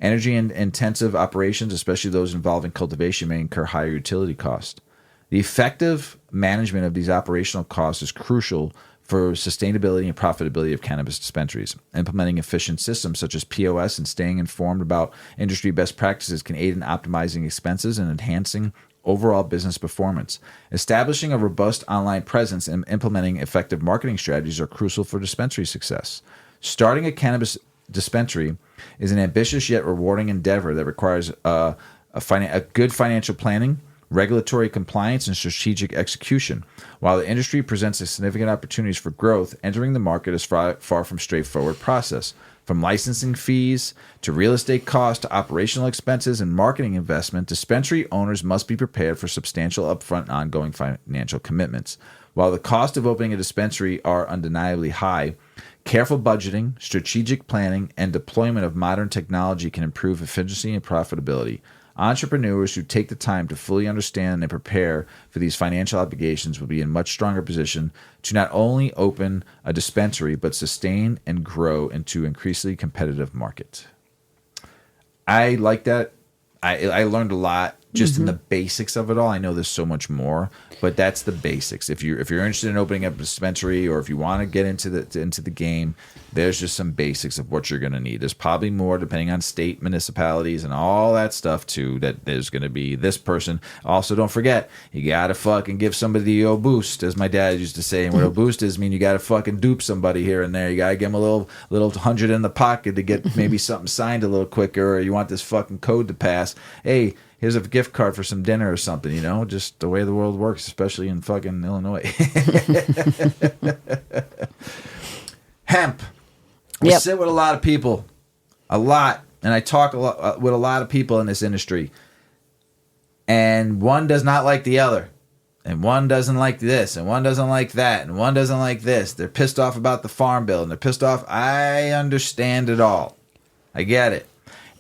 Energy and intensive operations, especially those involving cultivation, may incur higher utility costs. The effective management of these operational costs is crucial for sustainability and profitability of cannabis dispensaries. Implementing efficient systems such as POS and staying informed about industry best practices can aid in optimizing expenses and enhancing overall business performance. Establishing a robust online presence and implementing effective marketing strategies are crucial for dispensary success. Starting a cannabis dispensary is an ambitious yet rewarding endeavor that requires a good financial planning, regulatory compliance, and strategic execution. While the industry presents significant opportunities for growth, entering the market is far from a straightforward process. From licensing fees to real estate costs to operational expenses and marketing investment, dispensary owners must be prepared for substantial upfront and ongoing financial commitments. While the cost of opening a dispensary are undeniably high, careful budgeting, strategic planning, and deployment of modern technology can improve efficiency and profitability. Entrepreneurs who take the time to fully understand and prepare for these financial obligations will be in much stronger position to not only open a dispensary, but sustain and grow into increasingly competitive market. I like that. I learned a lot just in the basics of it all. I know there's so much more, but that's the basics. If you're interested in opening up a dispensary, or if you want to get into the game, there's just some basics of what you're going to need. There's probably more depending on state, municipalities, and all that stuff too. That there's going to be this person. Also, don't forget, you gotta fucking give somebody the old boost, as my dad used to say. And what a boost is, mean you gotta fucking dupe somebody here and there. You gotta give them a little $100 in the pocket to get maybe something signed a little quicker, or you want this fucking code to pass. Hey, here's a gift card for some dinner or something, you know, just the way the world works, especially in fucking Illinois. Hemp. We sit with a lot of people, and I talk a lot with a lot of people in this industry, and one does not like the other, and one doesn't like this, and one doesn't like that, and one doesn't like this. They're pissed off about the farm bill, and they're pissed off. I understand it all. I get it.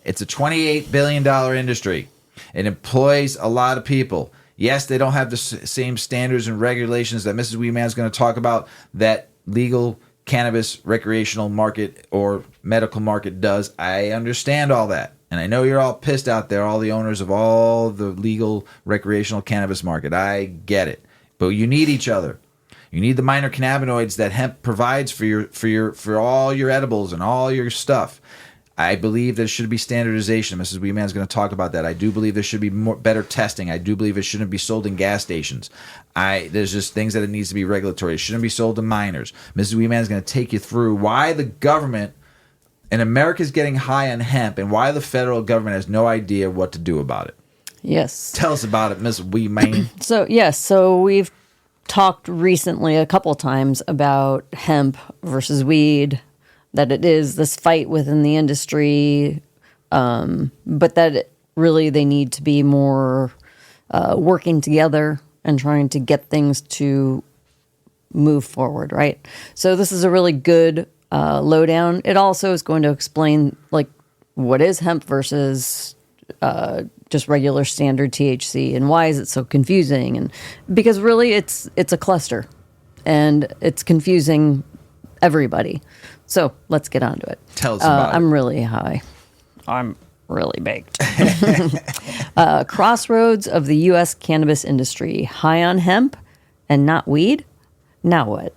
It's a $28 billion industry. It employs a lot of people. Yes, they don't have the same standards and regulations that Mrs. Weedman is going to talk about that legal cannabis recreational market or medical market does. I understand all that. And I know you're all pissed out there, all the owners of all the legal recreational cannabis market. I get it. But you need each other. You need the minor cannabinoids that hemp provides for all your edibles and all your stuff. I believe there should be standardization. Mrs. Weedman is going to talk about that. I do believe there should be better testing. I do believe it shouldn't be sold in gas stations. There's just things that it needs to be regulatory. It shouldn't be sold to minors. Mrs. Weedman is going to take you through why the government in America is getting high on hemp and why the federal government has no idea what to do about it. Yes. Tell us about it, Mrs. Weedman. So we've talked recently a couple of times about hemp versus weed, that it is this fight within the industry, but that really they need to be more working together and trying to get things to move forward, right? So this is a really good lowdown. It also is going to explain like what is hemp versus just regular standard THC and why is it so confusing, and because really it's a cluster and it's confusing everybody. So let's get on to it. Tell us about it. I'm really high. I'm really baked. Crossroads of the U.S. cannabis industry. High on hemp and not weed? Now what?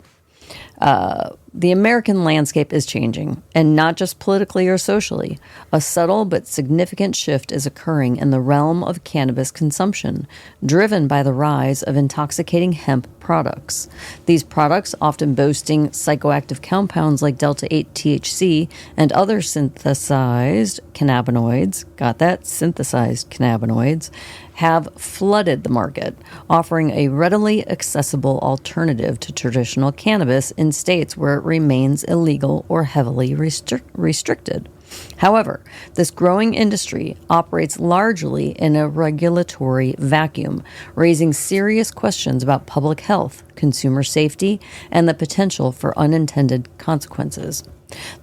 The American landscape is changing, and not just politically or socially. A subtle but significant shift is occurring in the realm of cannabis consumption, driven by the rise of intoxicating hemp products. These products, often boasting psychoactive compounds like Delta-8 THC and other synthesized cannabinoids, got that? Synthesized cannabinoids, have flooded the market, offering a readily accessible alternative to traditional cannabis in states where it remains illegal or heavily restricted. However, this growing industry operates largely in a regulatory vacuum, raising serious questions about public health, consumer safety, and the potential for unintended consequences.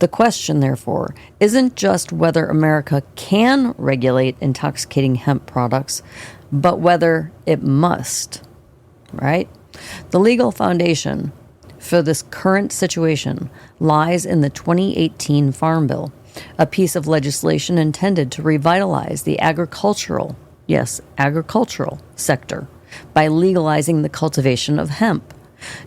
The question, therefore, isn't just whether America can regulate intoxicating hemp products, but whether it must, right? The legal foundation for this current situation lies in the 2018 Farm Bill, a piece of legislation intended to revitalize the agricultural sector by legalizing the cultivation of hemp.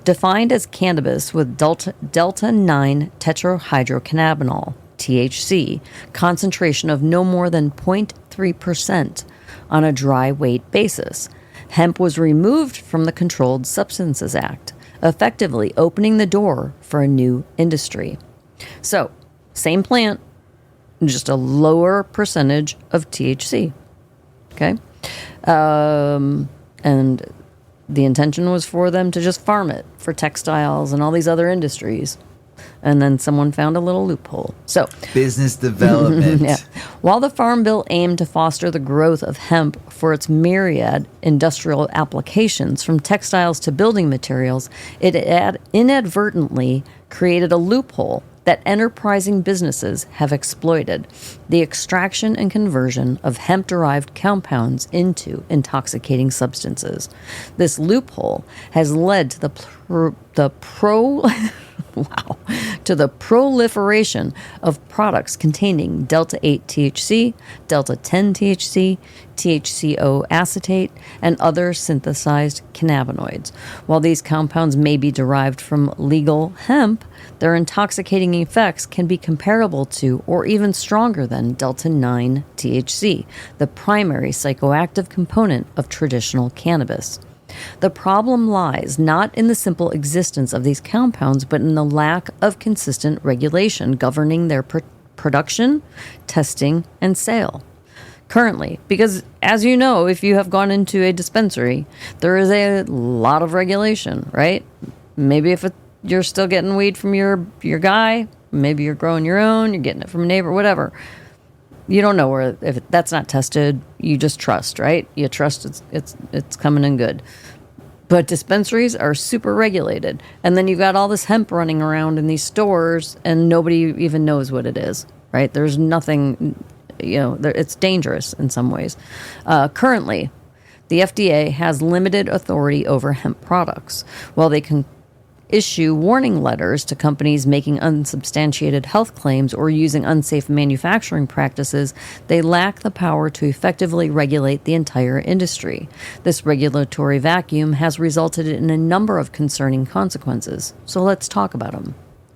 Defined as cannabis with delta-9 tetrahydrocannabinol, THC, concentration of no more than 0.3% on a dry weight basis, hemp was removed from the Controlled Substances Act, effectively opening the door for a new industry. So, same plant, just a lower percentage of THC. Okay? And the intention was for them to just farm it for textiles and all these other industries. And then someone found a little loophole. So business development. Yeah. While the Farm Bill aimed to foster the growth of hemp for its myriad industrial applications, from textiles to building materials, it inadvertently created a loophole that enterprising businesses have exploited: the extraction and conversion of hemp-derived compounds into intoxicating substances. This loophole has led to the proliferation of products containing Delta-8 THC, Delta-10 THC, THCO acetate, and other synthesized cannabinoids. While these compounds may be derived from legal hemp, their intoxicating effects can be comparable to or even stronger than Delta-9 THC, the primary psychoactive component of traditional cannabis. The problem lies not in the simple existence of these compounds, but in the lack of consistent regulation governing their production, testing, and sale. Currently, because as you know, if you have gone into a dispensary, there is a lot of regulation, right? Maybe if you're still getting weed from your guy, maybe you're growing your own, you're getting it from a neighbor, whatever. You don't know where, if that's not tested, you just trust, right? You trust it's coming in good. But dispensaries are super regulated. And then you've got all this hemp running around in these stores and nobody even knows what it is, right? There's nothing, it's dangerous in some ways. Currently, the FDA has limited authority over hemp products. While they can issue warning letters to companies making unsubstantiated health claims or using unsafe manufacturing practices, they lack the power to effectively regulate the entire industry. This regulatory vacuum has resulted in a number of concerning consequences. So let's talk about them.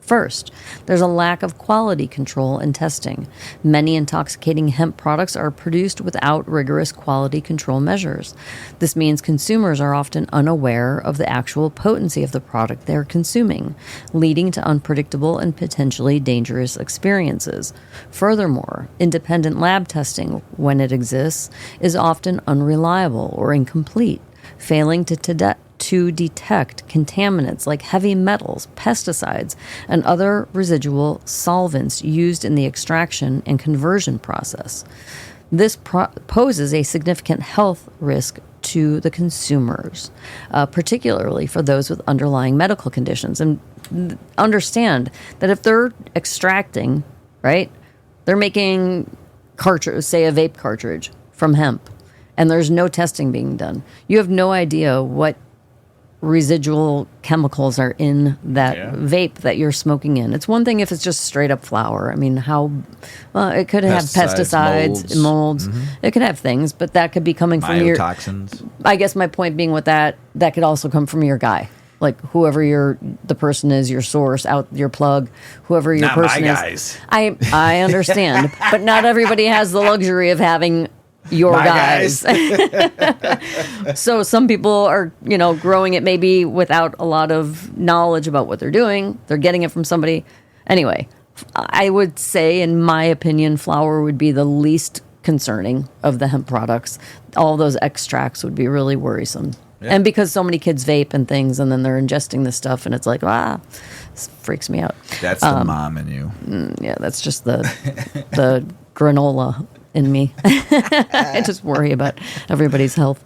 First, there's a lack of quality control and testing. Many intoxicating hemp products are produced without rigorous quality control measures. This means consumers are often unaware of the actual potency of the product they're consuming, leading to unpredictable and potentially dangerous experiences. Furthermore, independent lab testing, when it exists, is often unreliable or incomplete, failing to detect contaminants like heavy metals, pesticides, and other residual solvents used in the extraction and conversion process. This poses a significant health risk to the consumers, particularly for those with underlying medical conditions. And understand that if they're extracting, right, they're making cartridge, say a vape cartridge from hemp, and there's no testing being done. You have no idea what residual chemicals are in that vape that you're smoking in. It's one thing if it's just straight up flour. I mean, it could have pesticides, molds. Mm-hmm. It could have things, but that could be coming from your toxins. I guess my point being with that could also come from your guy. Like whoever the person is, your source, out your plug, whoever your person is. Guys. I understand, but not everybody has the luxury of having your guys. So some people are, growing it maybe without a lot of knowledge about what they're doing. They're getting it from somebody. Anyway, I would say, in my opinion, flour would be the least concerning of the hemp products. All those extracts would be really worrisome. Yeah. And because so many kids vape and things, and then they're ingesting this stuff, and it's like, this freaks me out. That's the mom in you. Yeah, that's just the granola in me. I just worry about everybody's health.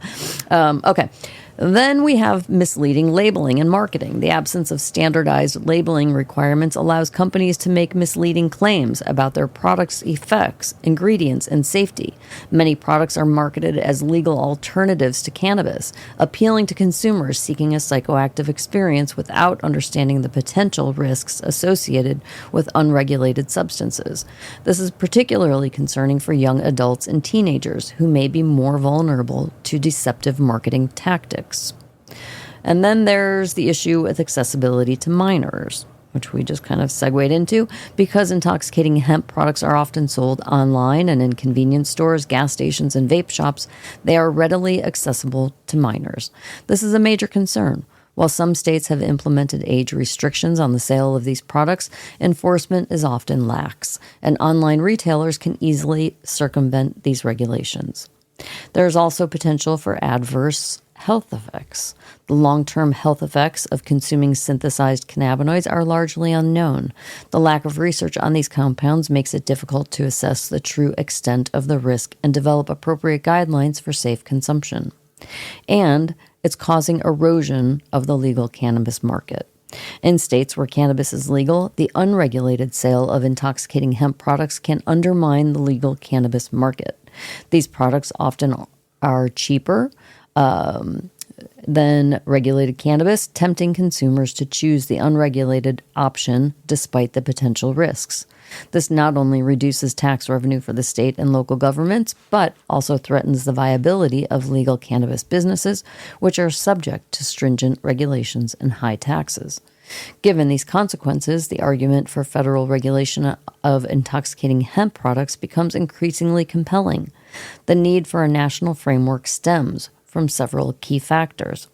Okay. Then we have misleading labeling and marketing. The absence of standardized labeling requirements allows companies to make misleading claims about their products' effects, ingredients, and safety. Many products are marketed as legal alternatives to cannabis, appealing to consumers seeking a psychoactive experience without understanding the potential risks associated with unregulated substances. This is particularly concerning for young adults and teenagers who may be more vulnerable to deceptive marketing tactics. And then there's the issue with accessibility to minors, which we just kind of segued into. Because intoxicating hemp products are often sold online and in convenience stores, gas stations, and vape shops, they are readily accessible to minors. This is a major concern. While some states have implemented age restrictions on the sale of these products, enforcement is often lax, and online retailers can easily circumvent these regulations. There's also potential for adverse health effects. The long-term health effects of consuming synthesized cannabinoids are largely unknown. The lack of research on these compounds makes it difficult to assess the true extent of the risk and develop appropriate guidelines for safe consumption. And it's causing erosion of the legal cannabis market. In states where cannabis is legal, the unregulated sale of intoxicating hemp products can undermine the legal cannabis market. These products often are cheaper than regulated cannabis, tempting consumers to choose the unregulated option despite the potential risks. This not only reduces tax revenue for the state and local governments, but also threatens the viability of legal cannabis businesses, which are subject to stringent regulations and high taxes. Given these consequences, the argument for federal regulation of intoxicating hemp products becomes increasingly compelling. The need for a national framework stems from several key factors.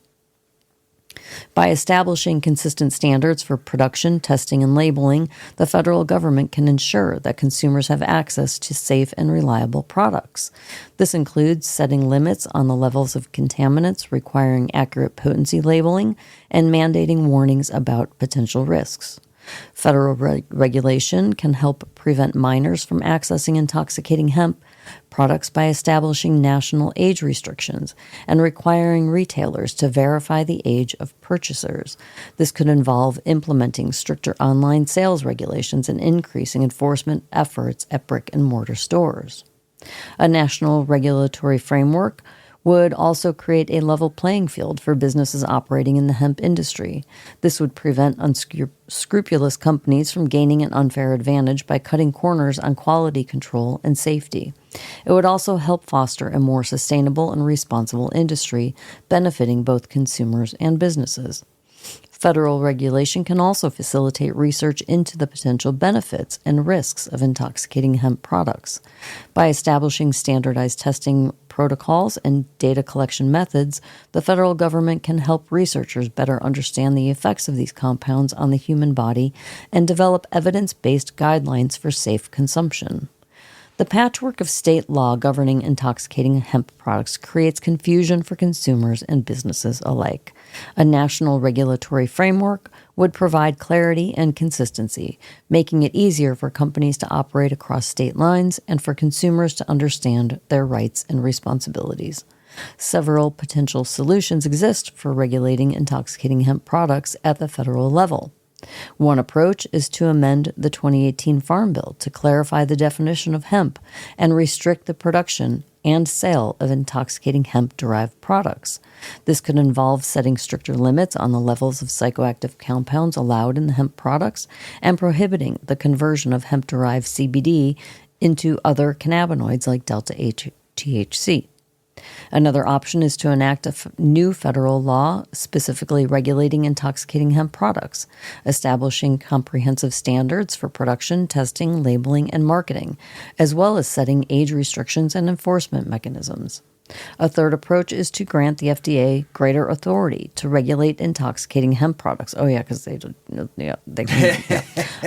By establishing consistent standards for production, testing, and labeling, the federal government can ensure that consumers have access to safe and reliable products. This includes setting limits on the levels of contaminants, requiring accurate potency labeling, and mandating warnings about potential risks. Federal regulation can help prevent minors from accessing intoxicating hemp products by establishing national age restrictions and requiring retailers to verify the age of purchasers. This could involve implementing stricter online sales regulations and increasing enforcement efforts at brick-and-mortar stores. A national regulatory framework would also create a level playing field for businesses operating in the hemp industry. This would prevent unscrupulous companies from gaining an unfair advantage by cutting corners on quality control and safety. It would also help foster a more sustainable and responsible industry, benefiting both consumers and businesses. Federal regulation can also facilitate research into the potential benefits and risks of intoxicating hemp products. By establishing standardized testing protocols and data collection methods, the federal government can help researchers better understand the effects of these compounds on the human body and develop evidence-based guidelines for safe consumption. The patchwork of state law governing intoxicating hemp products creates confusion for consumers and businesses alike. A national regulatory framework would provide clarity and consistency, making it easier for companies to operate across state lines and for consumers to understand their rights and responsibilities. Several potential solutions exist for regulating intoxicating hemp products at the federal level. One approach is to amend the 2018 Farm Bill to clarify the definition of hemp and restrict the production and sale of intoxicating hemp-derived products. This could involve setting stricter limits on the levels of psychoactive compounds allowed in the hemp products and prohibiting the conversion of hemp-derived CBD into other cannabinoids like delta-THC. Another option is to enact a new federal law specifically regulating intoxicating hemp products, establishing comprehensive standards for production, testing, labeling, and marketing, as well as setting age restrictions and enforcement mechanisms. A third approach is to grant the FDA greater authority to regulate intoxicating hemp products. Oh, yeah, because they can,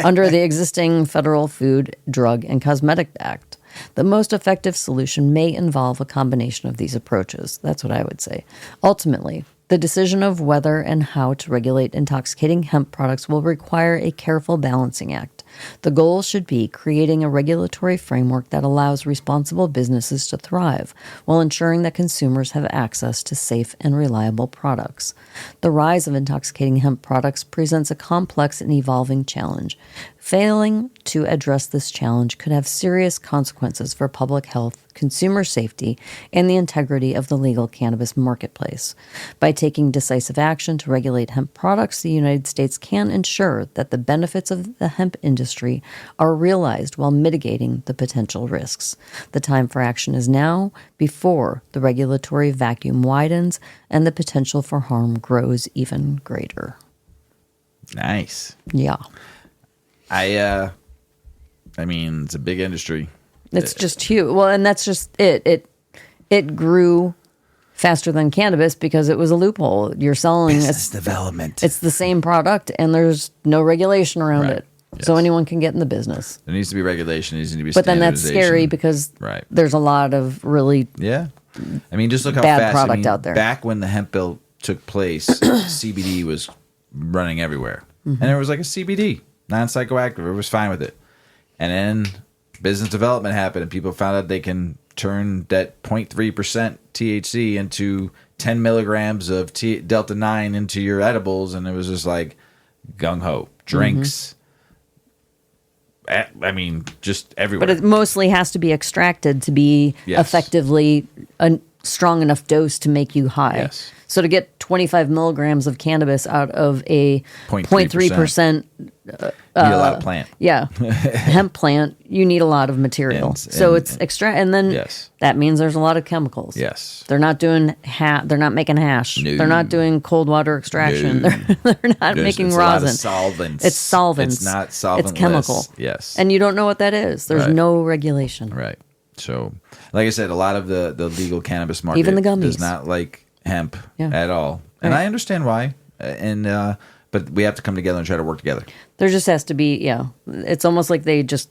under the existing Federal Food, Drug, and Cosmetic Act. The most effective solution may involve a combination of these approaches. That's what I would say. Ultimately, the decision of whether and how to regulate intoxicating hemp products will require a careful balancing act. The goal should be creating a regulatory framework that allows responsible businesses to thrive while ensuring that consumers have access to safe and reliable products. The rise of intoxicating hemp products presents a complex and evolving challenge. Failing to address this challenge could have serious consequences for public health, consumer safety, and the integrity of the legal cannabis marketplace. By taking decisive action to regulate hemp products, the United States can ensure that the benefits of the hemp industry are realized while mitigating the potential risks. The time for action is now, before the regulatory vacuum widens and the potential for harm grows even greater. Nice. Yeah. I mean, it's a big industry. It's just huge. Well, and that's just it. It grew faster than cannabis because it was a loophole. You're selling business development. It's the same product, and there's no regulation around Right. it, Yes. so anyone can get in the business. There needs to be regulation. There needs to be But then that's scary because Right. there's a lot of really Yeah. I mean, just look how Bad fast. product out there. Back when the hemp bill took place, CBD was running everywhere. Mm-hmm. And it was like a CBD, non-psychoactive. It was fine with it. And then business development happened and people found out they can turn that 0.3% THC into 10 milligrams of Delta-9 into your edibles. And it was just like gung-ho. Drinks. I mean, just everywhere. But it mostly has to be extracted to be Yes. effectively a strong enough dose to make you high. Yes. So to get 25 milligrams of cannabis out of a 0.3%, 0.3%, you need a lot of plant. yeah, hemp plant, you need a lot of material. So it's extra, and then Yes. that means there's a lot of chemicals. Yes. They're not doing they're not making hash. No. They're not doing cold water extraction. No. They're not making It's a lot of rosin. solvents. It's solvents. It's not solventless. It's chemical. Yes. And you don't know what that is. There's Right. no regulation. Right. So, like I said, a lot of the legal cannabis market Even the gummies. does not like hemp Yeah. at all. And Right. I understand why. But we have to come together and try to work together. There just has to be, it's almost like they just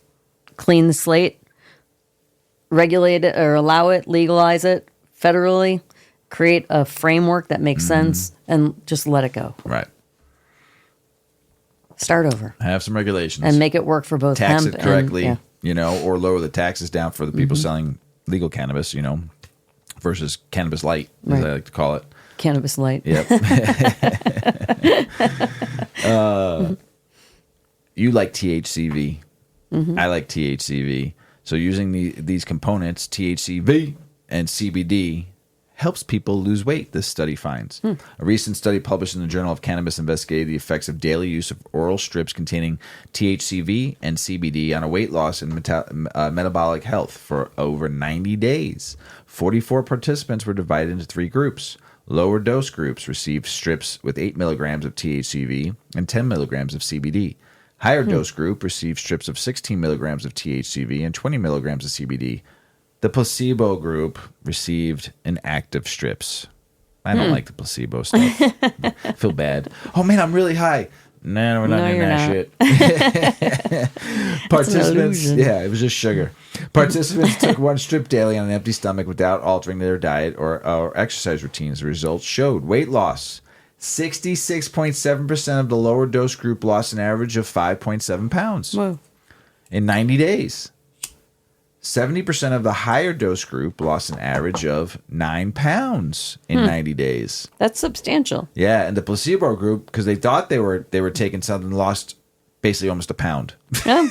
clean the slate, regulate it or allow it, legalize it federally, create a framework that makes sense, and just let it go. Right. Start over Have some regulations. and make it work for both tax hemp it correctly, and, or lower the taxes down for the people selling legal cannabis, versus cannabis light, as Right. I like to call it. cannabis light. Yep. You like THCV. I like THCV. So using these components, THCV and CBD, helps people lose weight, this study finds. A recent study published in the Journal of Cannabis investigated the effects of daily use of oral strips containing THCV and CBD on a weight loss and metabolic health for over 90 days. 44 participants were divided into 3 groups. Lower dose groups received strips with 8 milligrams of THCV and 10 milligrams of CBD. Higher dose group received strips of 16 milligrams of THCV and 20 milligrams of CBD. The placebo group received inactive strips. I don't like the placebo stuff. I feel bad. Oh man, I'm really high. No, we're not doing that shit. Participants, yeah, it was just sugar. Participants took one strip daily on an empty stomach without altering their diet or exercise routines. The results showed weight loss. 66.7% of the lower dose group lost an average of 5.7 pounds in 90 days. 70% of the higher dose group lost an average of 9 pounds in 90 days. That's substantial. Yeah, and the placebo group, because they thought they were taking something, lost basically almost a pound. Yeah.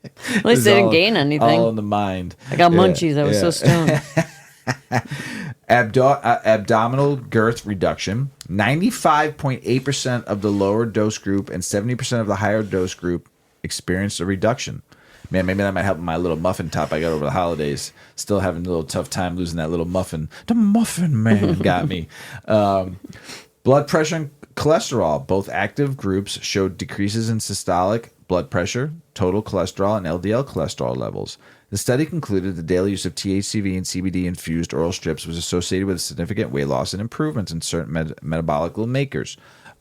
At least they didn't gain anything. All in the mind. I got munchies. I was so stoned. Abdominal girth reduction. 95.8% of the lower dose group and 70% of the higher dose group experienced a reduction. Man, maybe that might help my little muffin top I got over the holidays. Still having a little tough time losing that little muffin. The muffin man got me. Blood pressure and cholesterol. Both active groups showed decreases in systolic blood pressure, total cholesterol, and LDL cholesterol levels. The study concluded the daily use of THCV and CBD-infused oral strips was associated with significant weight loss and improvements in certain metabolic markers.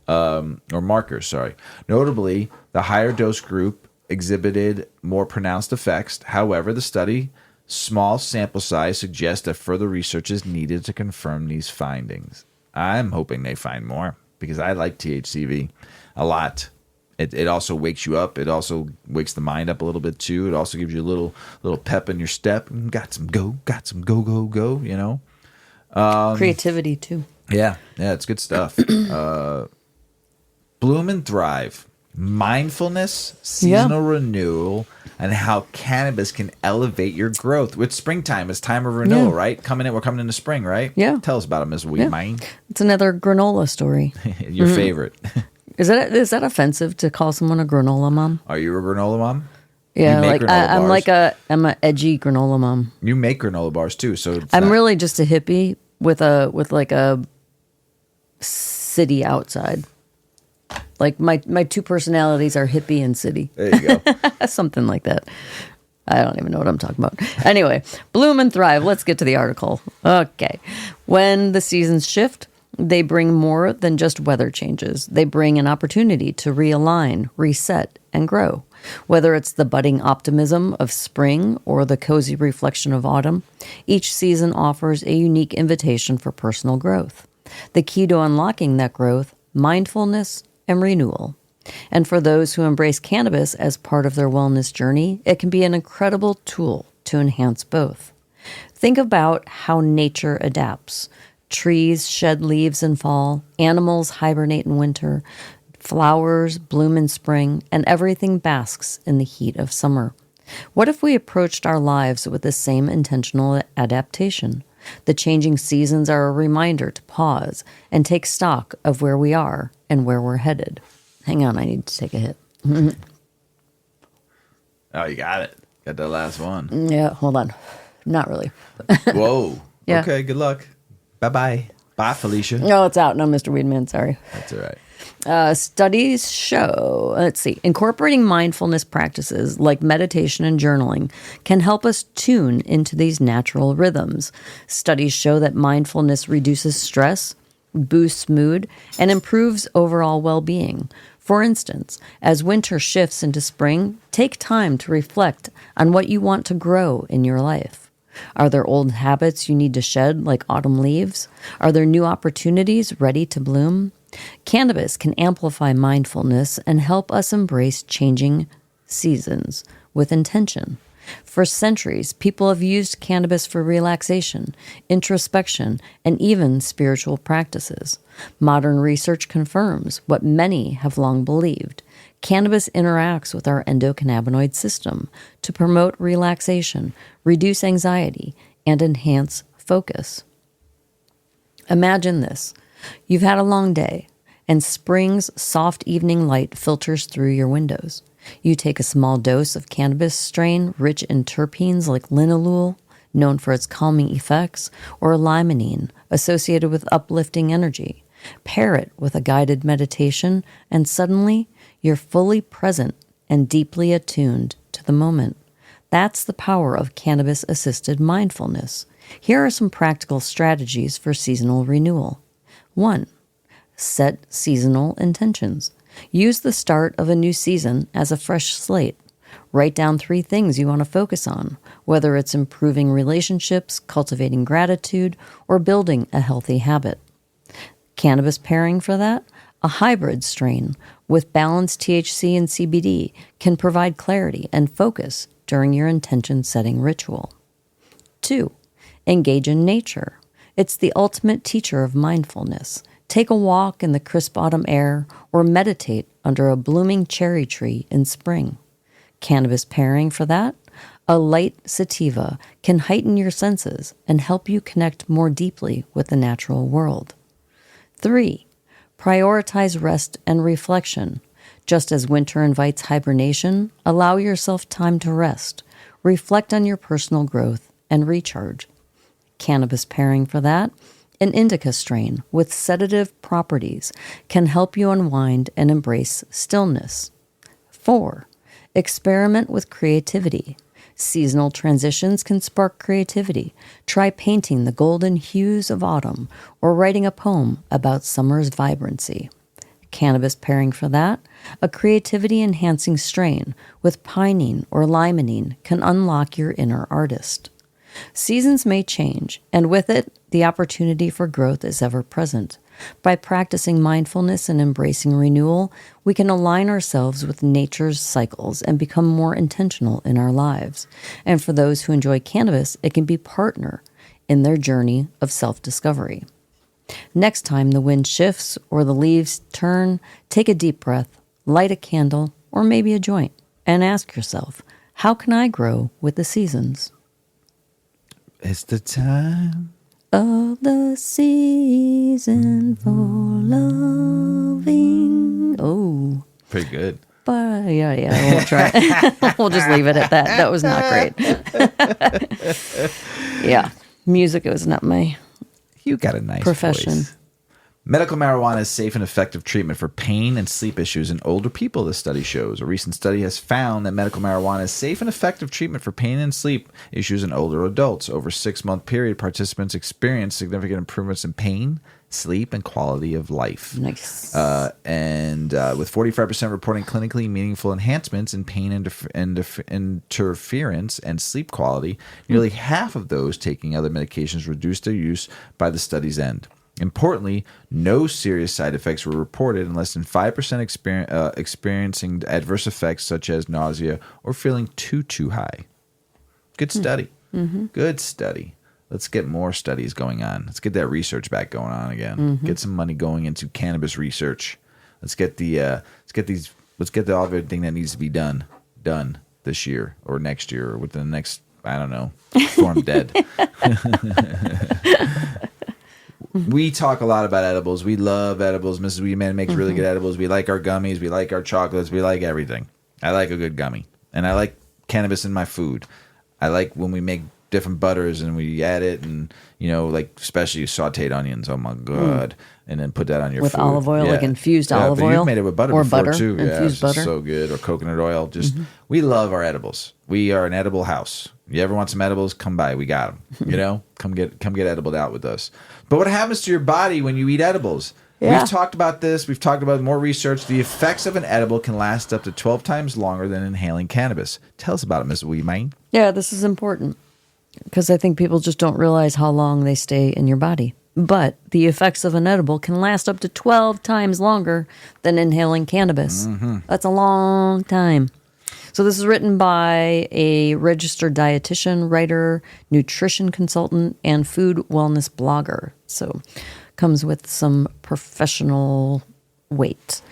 Notably, the higher dose group exhibited more pronounced effects. However, the study's small sample size suggests that further research is needed to confirm these findings. I'm hoping they find more because I like THCV a lot. It also wakes you up. It also wakes the mind up a little bit too. It also gives you a little pep in your step. Got some go, you know. Creativity too. Yeah, it's good stuff. Bloom and Thrive. Mindfulness, seasonal renewal, and how cannabis can elevate your growth. With springtime, it's time of renewal, right? We're coming into spring, right? Yeah. Tell us about it, Ms. Weedman. It's another granola story. Your favorite. Is that offensive to call someone a granola mom? Are you a granola mom? Yeah, I'm a edgy granola mom. You make granola bars too, so I'm really just a hippie with like a city outside. Like my two personalities are hippie and city. There you go. Something like that. I don't even know what I'm talking about. Anyway, bloom and thrive. Let's get to the article. Okay. When the seasons shift, they bring more than just weather changes. They bring an opportunity to realign, reset, and grow. Whether it's the budding optimism of spring or the cozy reflection of autumn, each season offers a unique invitation for personal growth. The key to unlocking that growth, mindfulness, and renewal. And for those who embrace cannabis as part of their wellness journey, it can be an incredible tool to enhance both. Think about how nature adapts. Trees shed leaves in fall, animals hibernate in winter, flowers bloom in spring, and everything basks in the heat of summer. What if we approached our lives with the same intentional adaptation? The changing seasons are a reminder to pause and take stock of where we are and where we're headed. Hang on, I need to take a hit. Oh, you got it. Got that last one. Yeah, hold on. Not really. Whoa. Yeah. Okay, good luck. Bye-bye. Bye, Felicia. No, it's out. No, Mr. Weedman, sorry. That's all right. Studies show, incorporating mindfulness practices like meditation and journaling can help us tune into these natural rhythms. Studies show that mindfulness reduces stress, boosts mood, and improves overall well-being. For instance, as winter shifts into spring, take time to reflect on what you want to grow in your life. Are there old habits you need to shed, like autumn leaves? Are there new opportunities ready to bloom? Cannabis can amplify mindfulness and help us embrace changing seasons with intention. For centuries, people have used cannabis for relaxation, introspection, and even spiritual practices. Modern research confirms what many have long believed. Cannabis interacts with our endocannabinoid system to promote relaxation, reduce anxiety, and enhance focus. Imagine this. You've had a long day, and spring's soft evening light filters through your windows. You take a small dose of cannabis strain rich in terpenes like linalool, known for its calming effects, or limonene, associated with uplifting energy. Pair it with a guided meditation, and suddenly you're fully present and deeply attuned to the moment. That's the power of cannabis-assisted mindfulness. Here are some practical strategies for seasonal renewal. 1. Set seasonal intentions. Use the start of a new season as a fresh slate. Write down 3 things you want to focus on, whether it's improving relationships, cultivating gratitude, or building a healthy habit. Cannabis pairing for that? A hybrid strain with balanced THC and CBD can provide clarity and focus during your intention-setting ritual. 2. Engage in nature. It's the ultimate teacher of mindfulness. Take a walk in the crisp autumn air or meditate under a blooming cherry tree in spring. Cannabis pairing for that? A light sativa can heighten your senses and help you connect more deeply with the natural world. 3. Prioritize rest and reflection. Just as winter invites hibernation, allow yourself time to rest, reflect on your personal growth, and recharge. Cannabis pairing for that? An indica strain with sedative properties can help you unwind and embrace stillness. 4. Experiment with creativity. Seasonal transitions can spark creativity. Try painting the golden hues of autumn or writing a poem about summer's vibrancy. Cannabis pairing for that? A creativity-enhancing strain with pinene or limonene can unlock your inner artist. Seasons may change, and with it, the opportunity for growth is ever present. By practicing mindfulness and embracing renewal, we can align ourselves with nature's cycles and become more intentional in our lives. And for those who enjoy cannabis, it can be partner in their journey of self-discovery. Next time the wind shifts or the leaves turn, take a deep breath, light a candle, or maybe a joint, and ask yourself, how can I grow with the seasons? It's the time of the season for loving. Oh. pretty good. But yeah, I won't try. We'll just leave it at that. That was not great. Yeah. Music was not my You got a nice profession. voice. Medical marijuana is safe and effective treatment for pain and sleep issues in older people, the study shows. A recent study has found that medical marijuana is safe and effective treatment for pain and sleep issues in older adults. Over a 6-month period, participants experienced significant improvements in pain, sleep, and quality of life. Nice. With 45% reporting clinically meaningful enhancements in pain interference and sleep quality, nearly half of those taking other medications reduced their use by the study's end. Importantly, no serious side effects were reported and less than 5% experiencing adverse effects such as nausea or feeling too high. Good study. Mm-hmm. Good study. Let's get more studies going on. Let's get that research back going on again. Mm-hmm. Get some money going into cannabis research. Let's get everything that needs to be done this year or next year or within the next, I don't know, before I'm dead. We talk a lot about edibles. We love edibles. Mrs. Weedman makes really good edibles. We like our gummies. We like our chocolates. We like everything. I like a good gummy. And I like cannabis in my food. I like when we make different butters and we add it and, like especially sauteed onions. Oh, my God. And then put that on your with food. With olive oil, like infused olive oil. You've made it with butter or before, butter, too. Infused butter. So good. Or coconut oil. We love our edibles. We are an edible house. You ever want some edibles? Come by. We got them. Come get edibled out with us. But what happens to your body when you eat edibles? Yeah. We've talked about this. We've talked about more research. The effects of an edible can last up to 12 times longer than inhaling cannabis. Tell us about it, Ms. Weedman. Yeah, this is important because I think people just don't realize how long they stay in your body. But the effects of an edible can last up to 12 times longer than inhaling cannabis. Mm-hmm. That's a long time. So this is written by a registered dietitian, writer, nutrition consultant, and food wellness blogger. So comes with some professional weight.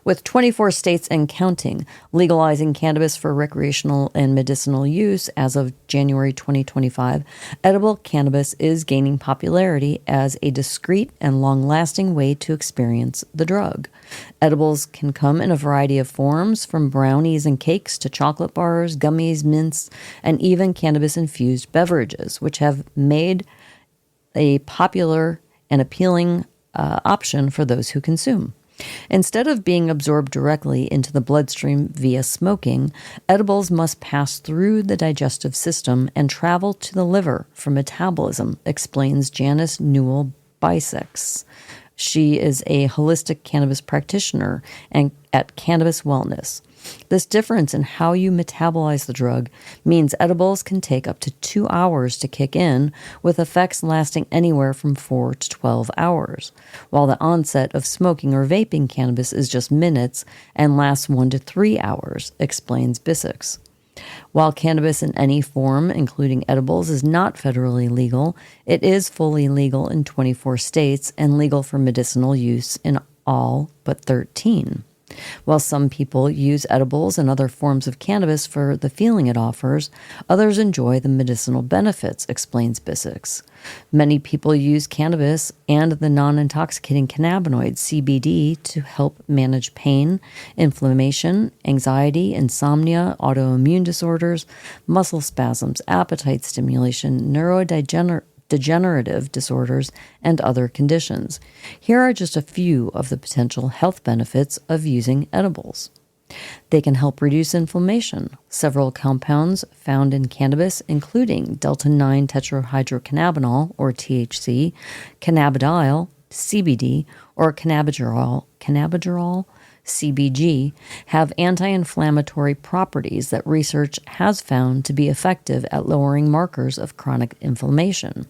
With 24 states and counting legalizing cannabis for recreational and medicinal use as of January 2025, edible cannabis is gaining popularity as a discreet and long-lasting way to experience the drug. Edibles can come in a variety of forms, from brownies and cakes to chocolate bars, gummies, mints, and even cannabis-infused beverages, which have made a popular and appealing option for those who consume. Instead of being absorbed directly into the bloodstream via smoking, edibles must pass through the digestive system and travel to the liver for metabolism, explains Janice Newell Bisex. She is a holistic cannabis practitioner and at Cannabis Wellness. This difference in how you metabolize the drug means edibles can take up to 2 hours to kick in, with effects lasting anywhere from 4 to 12 hours, while the onset of smoking or vaping cannabis is just minutes and lasts 1 to 3 hours, explains Bisex. While cannabis in any form, including edibles, is not federally legal, it is fully legal in 24 states and legal for medicinal use in all but 13. While some people use edibles and other forms of cannabis for the feeling it offers, others enjoy the medicinal benefits, explains Bisex. Many people use cannabis and the non-intoxicating cannabinoid CBD to help manage pain, inflammation, anxiety, insomnia, autoimmune disorders, muscle spasms, appetite stimulation, neurodegenerative disorders, and other conditions. Here are just a few of the potential health benefits of using edibles. They can help reduce inflammation. Several compounds found in cannabis, including delta-9 tetrahydrocannabinol, or THC, cannabidiol, CBD, or cannabigerol, CBG, have anti-inflammatory properties that research has found to be effective at lowering markers of chronic inflammation.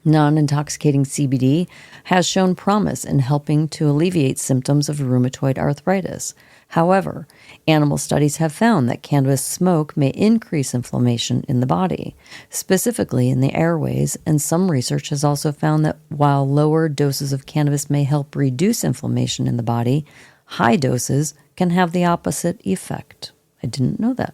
Non-intoxicating CBD has shown promise in helping to alleviate symptoms of rheumatoid arthritis. However, animal studies have found that cannabis smoke may increase inflammation in the body, specifically in the airways, and some research has also found that while lower doses of cannabis may help reduce inflammation in the body, high doses can have the opposite effect. I didn't know that.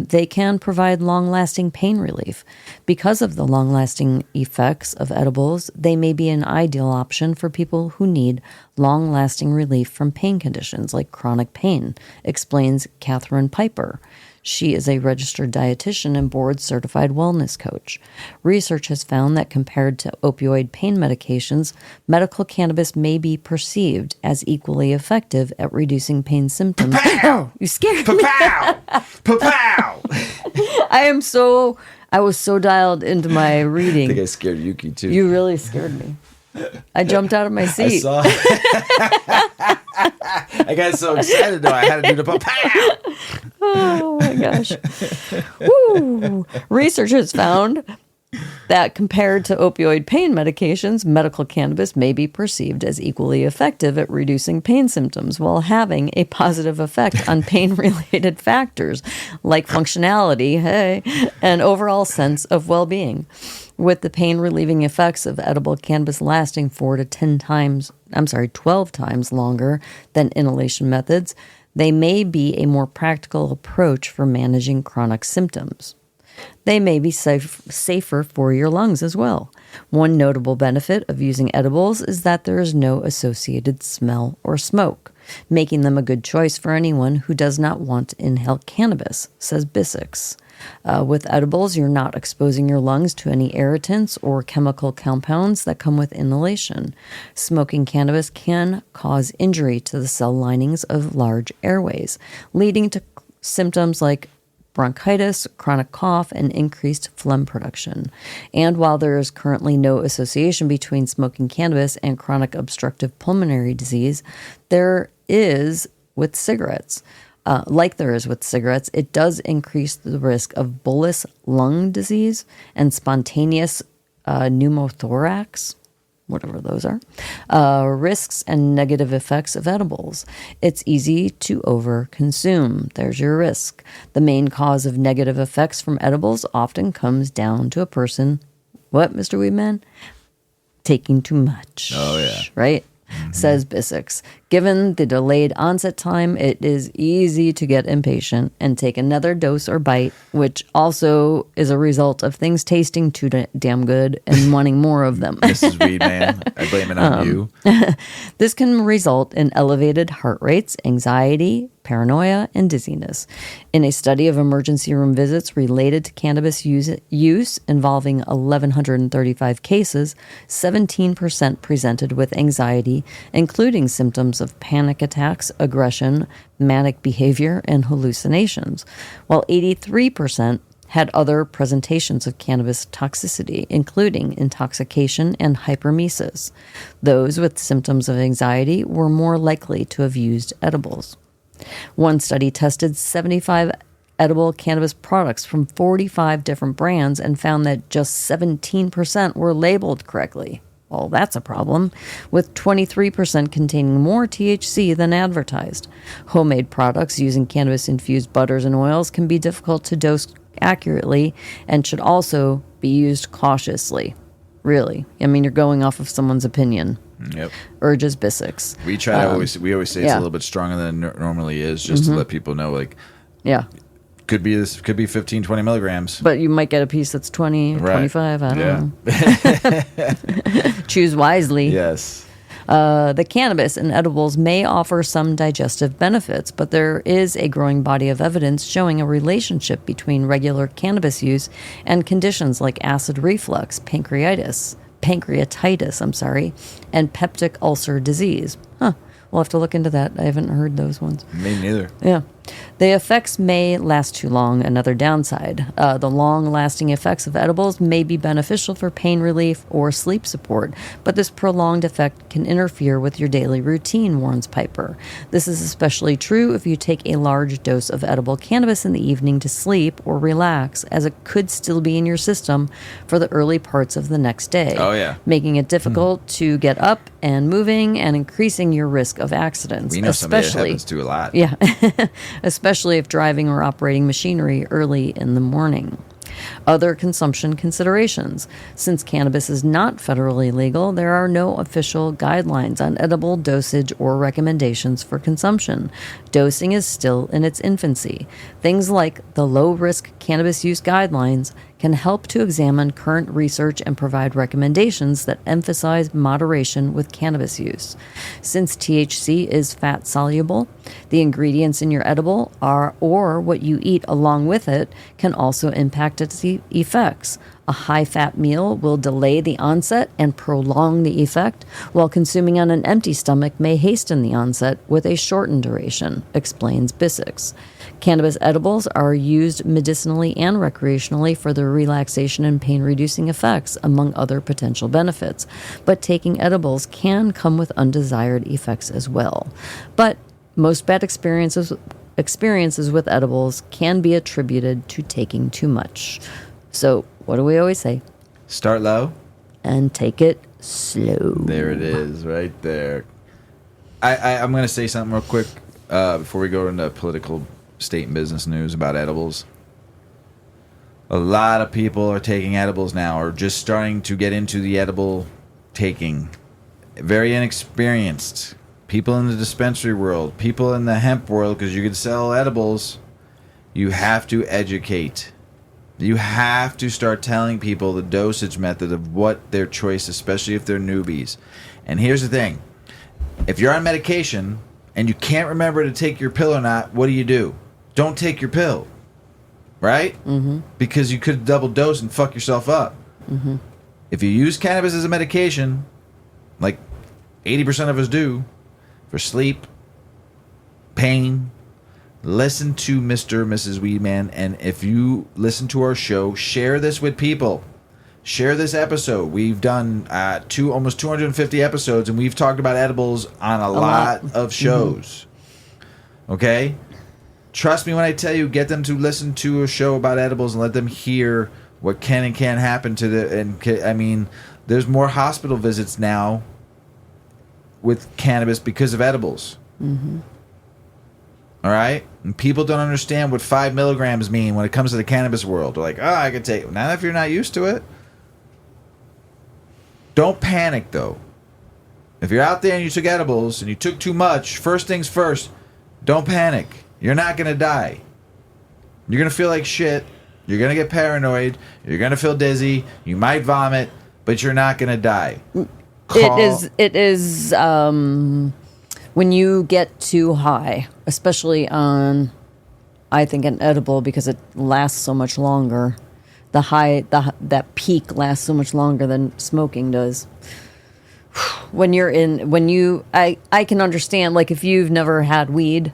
They can provide long-lasting pain relief. Because of the long-lasting effects of edibles, they may be an ideal option for people who need long-lasting relief from pain conditions like chronic pain, explains Catherine Piper. She is a registered dietitian and board-certified wellness coach. Research has found that compared to opioid pain medications, medical cannabis may be perceived as equally effective at reducing pain symptoms. Oh, you scared me. Pa-pow! Pa-pow! I was so dialed into my reading. I think I scared Yuki too. You really scared me. I jumped out of my I seat. saw. I got so excited though. I had to do the pa-pow. Oh my gosh. Woo. Research has found that compared to opioid pain medications, medical cannabis may be perceived as equally effective at reducing pain symptoms while having a positive effect on pain-related factors like functionality, and overall sense of well-being. With the pain-relieving effects of edible cannabis lasting 12 times longer than inhalation methods, they may be a more practical approach for managing chronic symptoms. They may be safer for your lungs as well. One notable benefit of using edibles is that there is no associated smell or smoke, making them a good choice for anyone who does not want to inhale cannabis, says Bisex. With edibles, you're not exposing your lungs to any irritants or chemical compounds that come with inhalation. Smoking cannabis can cause injury to the cell linings of large airways, leading to symptoms like bronchitis, chronic cough, and increased phlegm production. And while there is currently no association between smoking cannabis and chronic obstructive pulmonary disease, there is with cigarettes. It does increase the risk of bullous lung disease and spontaneous pneumothorax, whatever those are, risks and negative effects of edibles. It's easy to overconsume. There's your risk. The main cause of negative effects from edibles often comes down to a person, what, Mr. Weedman? Taking too much. Oh, yeah. Right? Mm-hmm. Says Bisex. Given the delayed onset time, it is easy to get impatient and take another dose or bite, which also is a result of things tasting too damn good and wanting more of them. Mrs. Weedman, I blame it on you. This can result in elevated heart rates, anxiety, paranoia, and dizziness. In a study of emergency room visits related to cannabis use involving 1,135 cases, 17% presented with anxiety, including symptoms of panic attacks, aggression, manic behavior, and hallucinations, while 83% had other presentations of cannabis toxicity, including intoxication and hypermesis. Those with symptoms of anxiety were more likely to have used edibles. One study tested 75 edible cannabis products from 45 different brands and found that just 17% were labeled correctly. Well, that's a problem, with 23% containing more THC than advertised. Homemade products using cannabis-infused butters and oils can be difficult to dose accurately and should also be used cautiously. Really. I mean, you're going off of someone's opinion. Yep. Urges Bissix. We try to always say it's a little bit stronger than it normally is, just to let people know, like, yeah, could be 15, 20 milligrams. but you might get a piece that's 20, Right. 25, I don't Yeah. know. Choose wisely. Yes. The cannabis and edibles may offer some digestive benefits, but there is a growing body of evidence showing a relationship between regular cannabis use and conditions like acid reflux, pancreatitis, and peptic ulcer disease. Huh. We'll have to look into that. I haven't heard those ones. Me neither. Yeah. The effects may last too long. Another downside. The long-lasting effects of edibles may be beneficial for pain relief or sleep support, but this prolonged effect can interfere with your daily routine, warns Piper. This is especially true if you take a large dose of edible cannabis in the evening to sleep or relax, as it could still be in your system for the early parts of the next day. Oh, yeah. Making it difficult to get up and moving and increasing your risk of accidents. We know somebody that happens to a lot. Yeah. Especially if driving or operating machinery early in the morning. Other consumption considerations. Since cannabis is not federally legal, there are no official guidelines on edible dosage or recommendations for consumption. Dosing is still in its infancy. Things like the low-risk cannabis use guidelines can help to examine current research and provide recommendations that emphasize moderation with cannabis use. Since THC is fat soluble, the ingredients in your edible or what you eat along with it can also impact its effects. A high-fat meal will delay the onset and prolong the effect, while consuming on an empty stomach may hasten the onset with a shortened duration, explains Bissix. Cannabis edibles are used medicinally and recreationally for their relaxation and pain-reducing effects, among other potential benefits. But taking edibles can come with undesired effects as well. But most bad experiences with edibles can be attributed to taking too much. So, what do we always say? Start low. And take it slow. There it is, right there. I'm going to say something real quick before we go into political state and business news about edibles. A lot of people are taking edibles now, or just starting to get into the edible taking. Very inexperienced. People in the dispensary world, people in the hemp world, because you can sell edibles. You have to educate. You have to start telling people the dosage method of what their choice, especially if they're newbies. And here's the thing. If you're on medication and you can't remember to take your pill or not, what do? Don't take your pill. Right? Mm-hmm. Because you could double dose and fuck yourself up. Mm-hmm. If you use cannabis as a medication, like 80% of us do, for sleep, pain, listen to Mr. and Mrs. Weedman, and if you listen to our show, share this with people. Share this episode. We've done almost 250 episodes, and we've talked about edibles on a lot of shows. Mm-hmm. Okay? Trust me when I tell you, get them to listen to a show about edibles and let them hear what can and can't happen to the... And I mean, there's more hospital visits now with cannabis because of edibles. Mm-hmm. All right? And people don't understand what 5 milligrams mean when it comes to the cannabis world. They're like, oh, I can take it. Not if you're not used to it. Don't panic, though. If you're out there and you took edibles and you took too much, first things first, don't panic. You're not going to die. You're going to feel like shit. You're going to get paranoid. You're going to feel dizzy. You might vomit, but you're not going to die. It is when you get too high, especially on, I think, an edible, because it lasts so much longer. That peak lasts so much longer than smoking does. I can understand, like, if you've never had weed,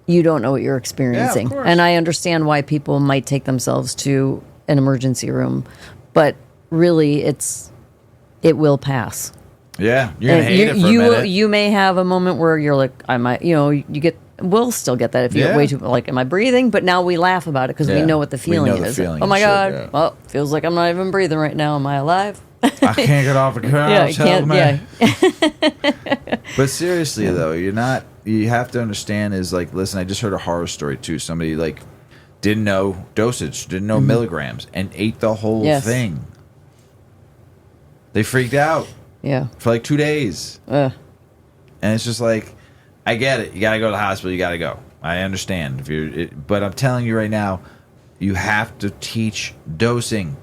you don't know what you're experiencing. Yeah, of course. And I understand why people might take themselves to an emergency room, but really it will pass. Yeah, you're going to hate it for a minute. You may have a moment where you're like, I might, we'll still get that if you get way too, like, am I breathing? But now we laugh about it because we know what the feeling is. Oh my God. Well, feels like I'm not even breathing right now. Am I alive? I can't get off the couch. Yeah, But seriously, though, you have to understand is, like, listen, I just heard a horror story, too. Somebody, like, didn't know dosage, didn't know milligrams, and ate the whole thing. They freaked out. Yeah. For like 2 days. And it's just like, I get it. You got to go to the hospital. You got to go. I understand. But I'm telling you right now, you have to teach dosing.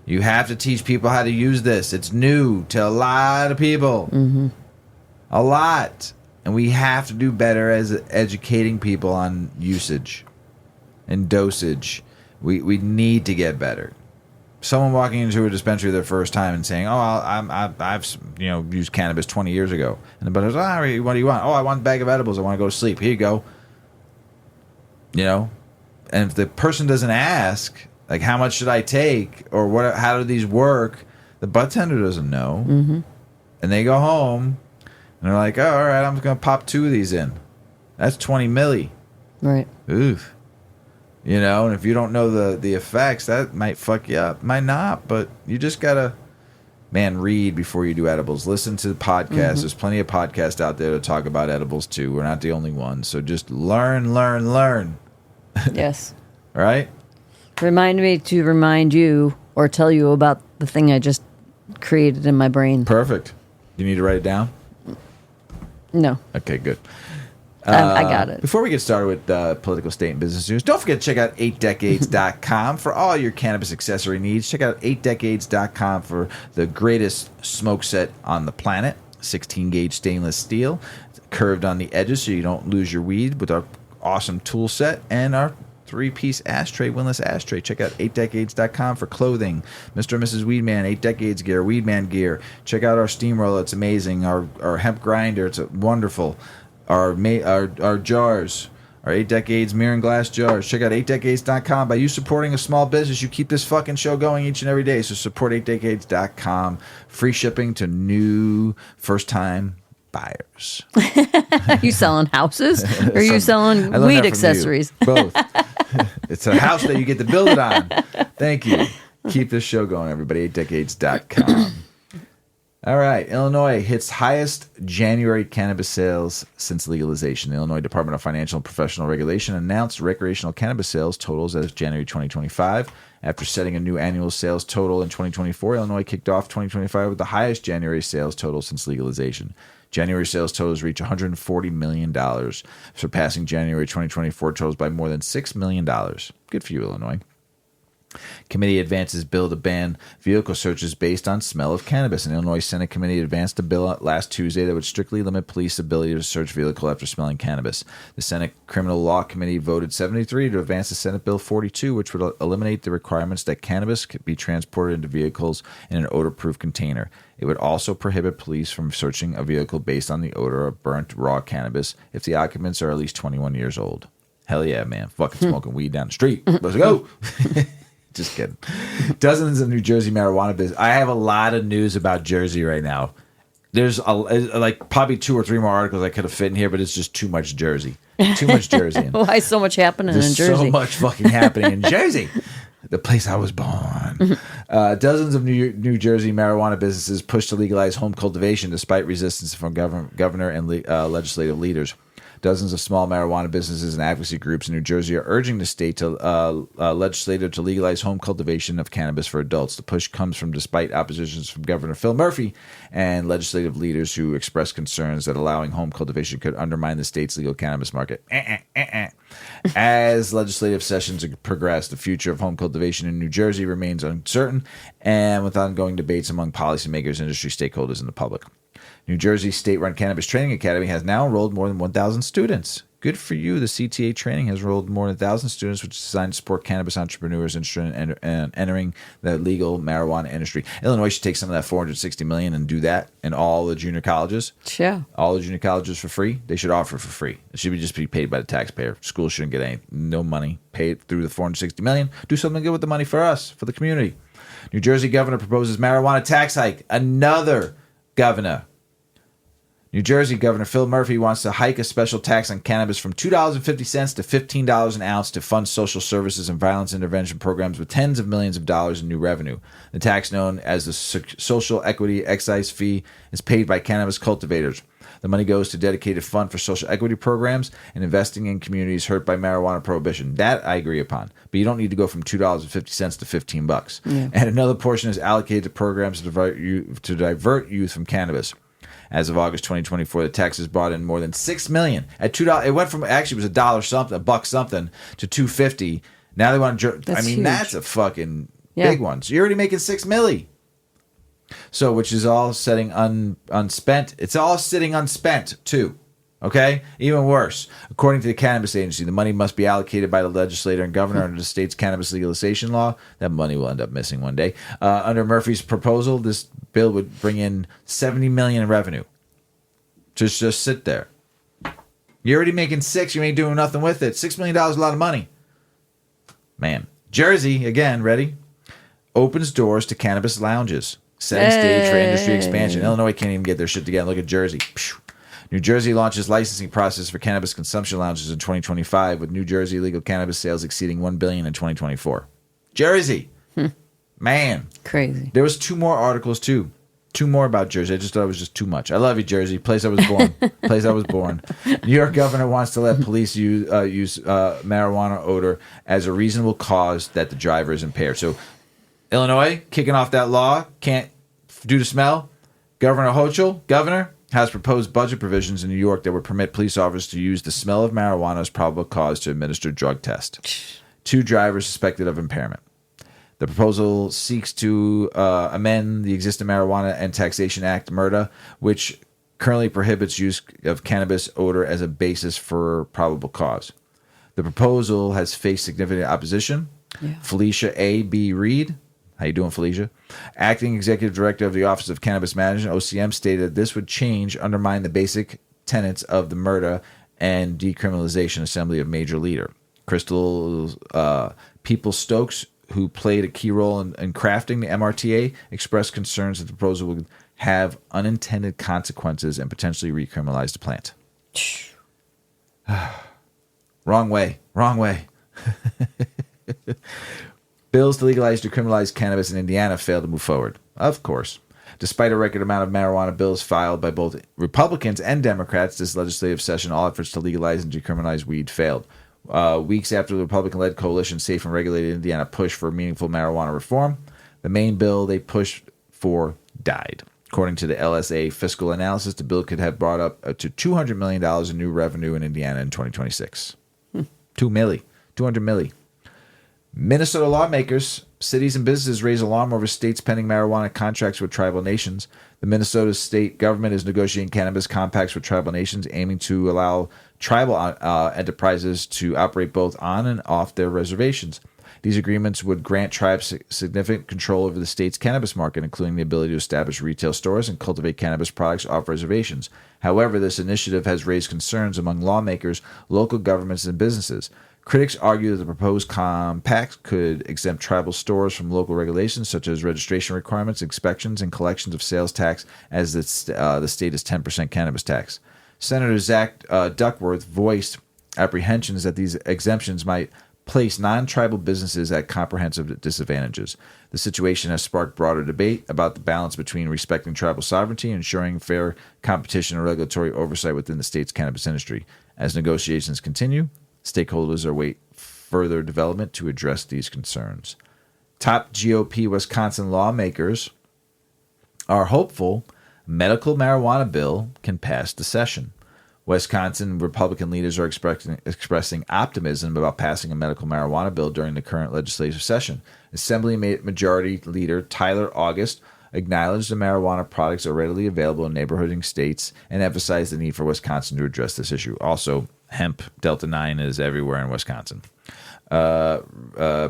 You have to teach people how to use this. It's new to a lot of people. Mm-hmm. A lot. And we have to do better as educating people on usage and dosage. We need to get better. Someone walking into a dispensary their first time and saying, "Oh, I've used cannabis 20 years ago," and the butler's, "What do you want?" "Oh, I want a bag of edibles. I want to go to sleep. Here you go." And if the person doesn't ask, like, how much should I take, or what? How do these work? The bartender doesn't know, and they go home and they're like, "Oh, all right, I'm just gonna pop 2 of these in. That's 20 milli." Right. Oof. And if you don't know the effects, that might fuck you up. Might not, but you just gotta, read before you do edibles. Listen to the podcast. There's plenty of podcasts out there to talk about edibles too. We're not the only ones. So just learn. Yes. All right? Remind me to remind you or tell you about the thing I just created in my brain. Perfect. You need to write it down? No. Okay, good. I got it. Before we get started with political, state, and business news, don't forget to check out 8decades.com for all your cannabis accessory needs. Check out 8decades.com for the greatest smoke set on the planet. 16-gauge stainless steel, curved on the edges so you don't lose your weed, with our awesome tool set and our 3-piece ashtray, windlass ashtray. Check out 8decades.com for clothing. Mr. and Mrs. Weedman, 8 Decades gear, Weedman gear. Check out our steamroller. It's amazing. Our hemp grinder. It's wonderful. Our jars, our 8 Decades mirror and glass jars. Check out 8decades.com. By you supporting a small business, you keep this fucking show going each and every day. So support 8decades.com. Free shipping to new first-time buyers. You selling houses or are you selling weed accessories? Both. It's a house that you get to build it on. Thank you. Keep this show going, everybody. 8decades.com. All right. Illinois hits highest January cannabis sales since legalization. The Illinois Department of Financial and Professional Regulation announced recreational cannabis sales totals as of January 2025. After setting a new annual sales total in 2024, Illinois kicked off 2025 with the highest January sales total since legalization. January sales totals reach $140 million, surpassing January 2024 totals by more than $6 million. Good for you, Illinois. Committee advances bill to ban vehicle searches based on smell of cannabis. An Illinois Senate committee advanced a bill last Tuesday that would strictly limit police ability to search vehicle after smelling cannabis. The Senate Criminal Law Committee voted 73 to advance the Senate Bill 42, which would eliminate the requirements that cannabis could be transported into vehicles in an odor-proof container. It would also prohibit police from searching a vehicle based on the odor of burnt raw cannabis if the occupants are at least 21 years old. Hell yeah, man. Fucking smoking weed down the street. Let's go. Just kidding. Dozens of New Jersey marijuana business. I have a lot of news about Jersey right now. There's like probably 2 or 3 more articles I could have fit in here, but it's just too much Jersey. Too much Jersey. Why so much happening in Jersey? There's so much fucking happening in Jersey. The place I was born. Dozens of New Jersey marijuana businesses push to legalize home cultivation despite resistance from governor and legislative leaders. Dozens of small marijuana businesses and advocacy groups in New Jersey are urging the state to legislative to legalize home cultivation of cannabis for adults. The push comes from despite oppositions from Governor Phil Murphy and legislative leaders who expressed concerns that allowing home cultivation could undermine the state's legal cannabis market. As legislative sessions progress, the future of home cultivation in New Jersey remains uncertain, and with ongoing debates among policymakers, industry stakeholders, and the public. New Jersey state-run Cannabis Training Academy has now enrolled more than 1,000 students. Good for you. The CTA training has enrolled more than 1,000 students, which is designed to support cannabis entrepreneurs interested in entering the legal marijuana industry. Illinois should take some of that $460 million and do that in all the junior colleges. Yeah. All the junior colleges for free. They should offer for free. It should just be paid by the taxpayer. Schools shouldn't get no money paid through the $460 million. Do something good with the money for us, for the community. New Jersey governor proposes marijuana tax hike. Another governor. New Jersey Governor Phil Murphy wants to hike a special tax on cannabis from $2.50 to $15 an ounce to fund social services and violence intervention programs with tens of millions of dollars in new revenue. The tax, known as the Social Equity Excise Fee, is paid by cannabis cultivators. The money goes to dedicated fund for social equity programs and investing in communities hurt by marijuana prohibition. That I agree upon. But you don't need to go from $2.50 to $15. Yeah. And another portion is allocated to programs to divert youth from cannabis. As of August 2024, the tax has brought in more than $6 million at $2. It went from actually it was $1 something, $1 something to $2.50. Now they want to. Huge. That's a fucking big one. So you're already making $6 million. So which is all setting unspent. It's all sitting unspent too. Okay, even worse. According to the Cannabis Agency, the money must be allocated by the legislator and governor under the state's cannabis legalization law. That money will end up missing one day. Under Murphy's proposal, this bill would bring in $70 million in revenue. Just sit there. You're already making $6 million. You ain't doing nothing with it. $6 million is a lot of money. Man. Jersey, again, ready? Opens doors to cannabis lounges. Setting stage for industry expansion. Illinois can't even get their shit together. Look at Jersey. New Jersey launches licensing process for cannabis consumption lounges in 2025, with New Jersey legal cannabis sales exceeding $1 billion in 2024. Jersey. Man. Crazy. There was 2 more articles, too. 2 more about Jersey. I just thought it was just too much. I love you, Jersey. Place I was born. Place I was born. New York governor wants to let police use marijuana odor as a reasonable cause that the driver is impaired. So, Illinois, kicking off that law, can't do the smell. Governor Hochul, governor, has proposed budget provisions in New York that would permit police officers to use the smell of marijuana as probable cause to administer drug test. 2 drivers suspected of impairment. The proposal seeks to amend the existing Marijuana and Taxation Act, MRTA, which currently prohibits use of cannabis odor as a basis for probable cause. The proposal has faced significant opposition. Yeah. Felicia A. B. Reed, how you doing, Felicia? Acting Executive Director of the Office of Cannabis Management, OCM, stated that this would undermine the basic tenets of the MRTA and Decriminalization Assembly of Major Leader. Crystal People-Stokes, who played a key role in crafting the MRTA, expressed concerns that the proposal would have unintended consequences and potentially recriminalize the plant. Wrong way. Bills to legalize decriminalize cannabis in Indiana failed to move forward. Of course. Despite a record amount of marijuana bills filed by both Republicans and Democrats this legislative session, all efforts to legalize and decriminalize weed failed. Weeks after the Republican-led coalition Safe and Regulated Indiana pushed for meaningful marijuana reform, the main bill they pushed for died. According to the LSA fiscal analysis, the bill could have brought up to $200 million in new revenue in Indiana in 2026. $200 million. Minnesota lawmakers, cities, and businesses raise alarm over states pending marijuana contracts with tribal nations. The Minnesota state government is negotiating cannabis compacts with tribal nations, aiming to allow tribal enterprises to operate both on and off their reservations. These agreements would grant tribes significant control over the state's cannabis market, including the ability to establish retail stores and cultivate cannabis products off reservations. However, this initiative has raised concerns among lawmakers, local governments, and businesses. Critics argue that the proposed compact could exempt tribal stores from local regulations such as registration requirements, inspections, and collections of sales tax as the state's 10% cannabis tax. Senator Zach Duckworth voiced apprehensions that these exemptions might place non-tribal businesses at comprehensive disadvantages. The situation has sparked broader debate about the balance between respecting tribal sovereignty and ensuring fair competition and regulatory oversight within the state's cannabis industry. As negotiations continue, stakeholders await further development to address these concerns. Top GOP Wisconsin lawmakers are hopeful medical marijuana bill can pass the session. Wisconsin Republican leaders are expressing optimism about passing a medical marijuana bill during the current legislative session. Assembly Majority Leader Tyler August acknowledged the marijuana products are readily available in neighboring states and emphasized the need for Wisconsin to address this issue. Also, hemp Delta-9 is everywhere in Wisconsin.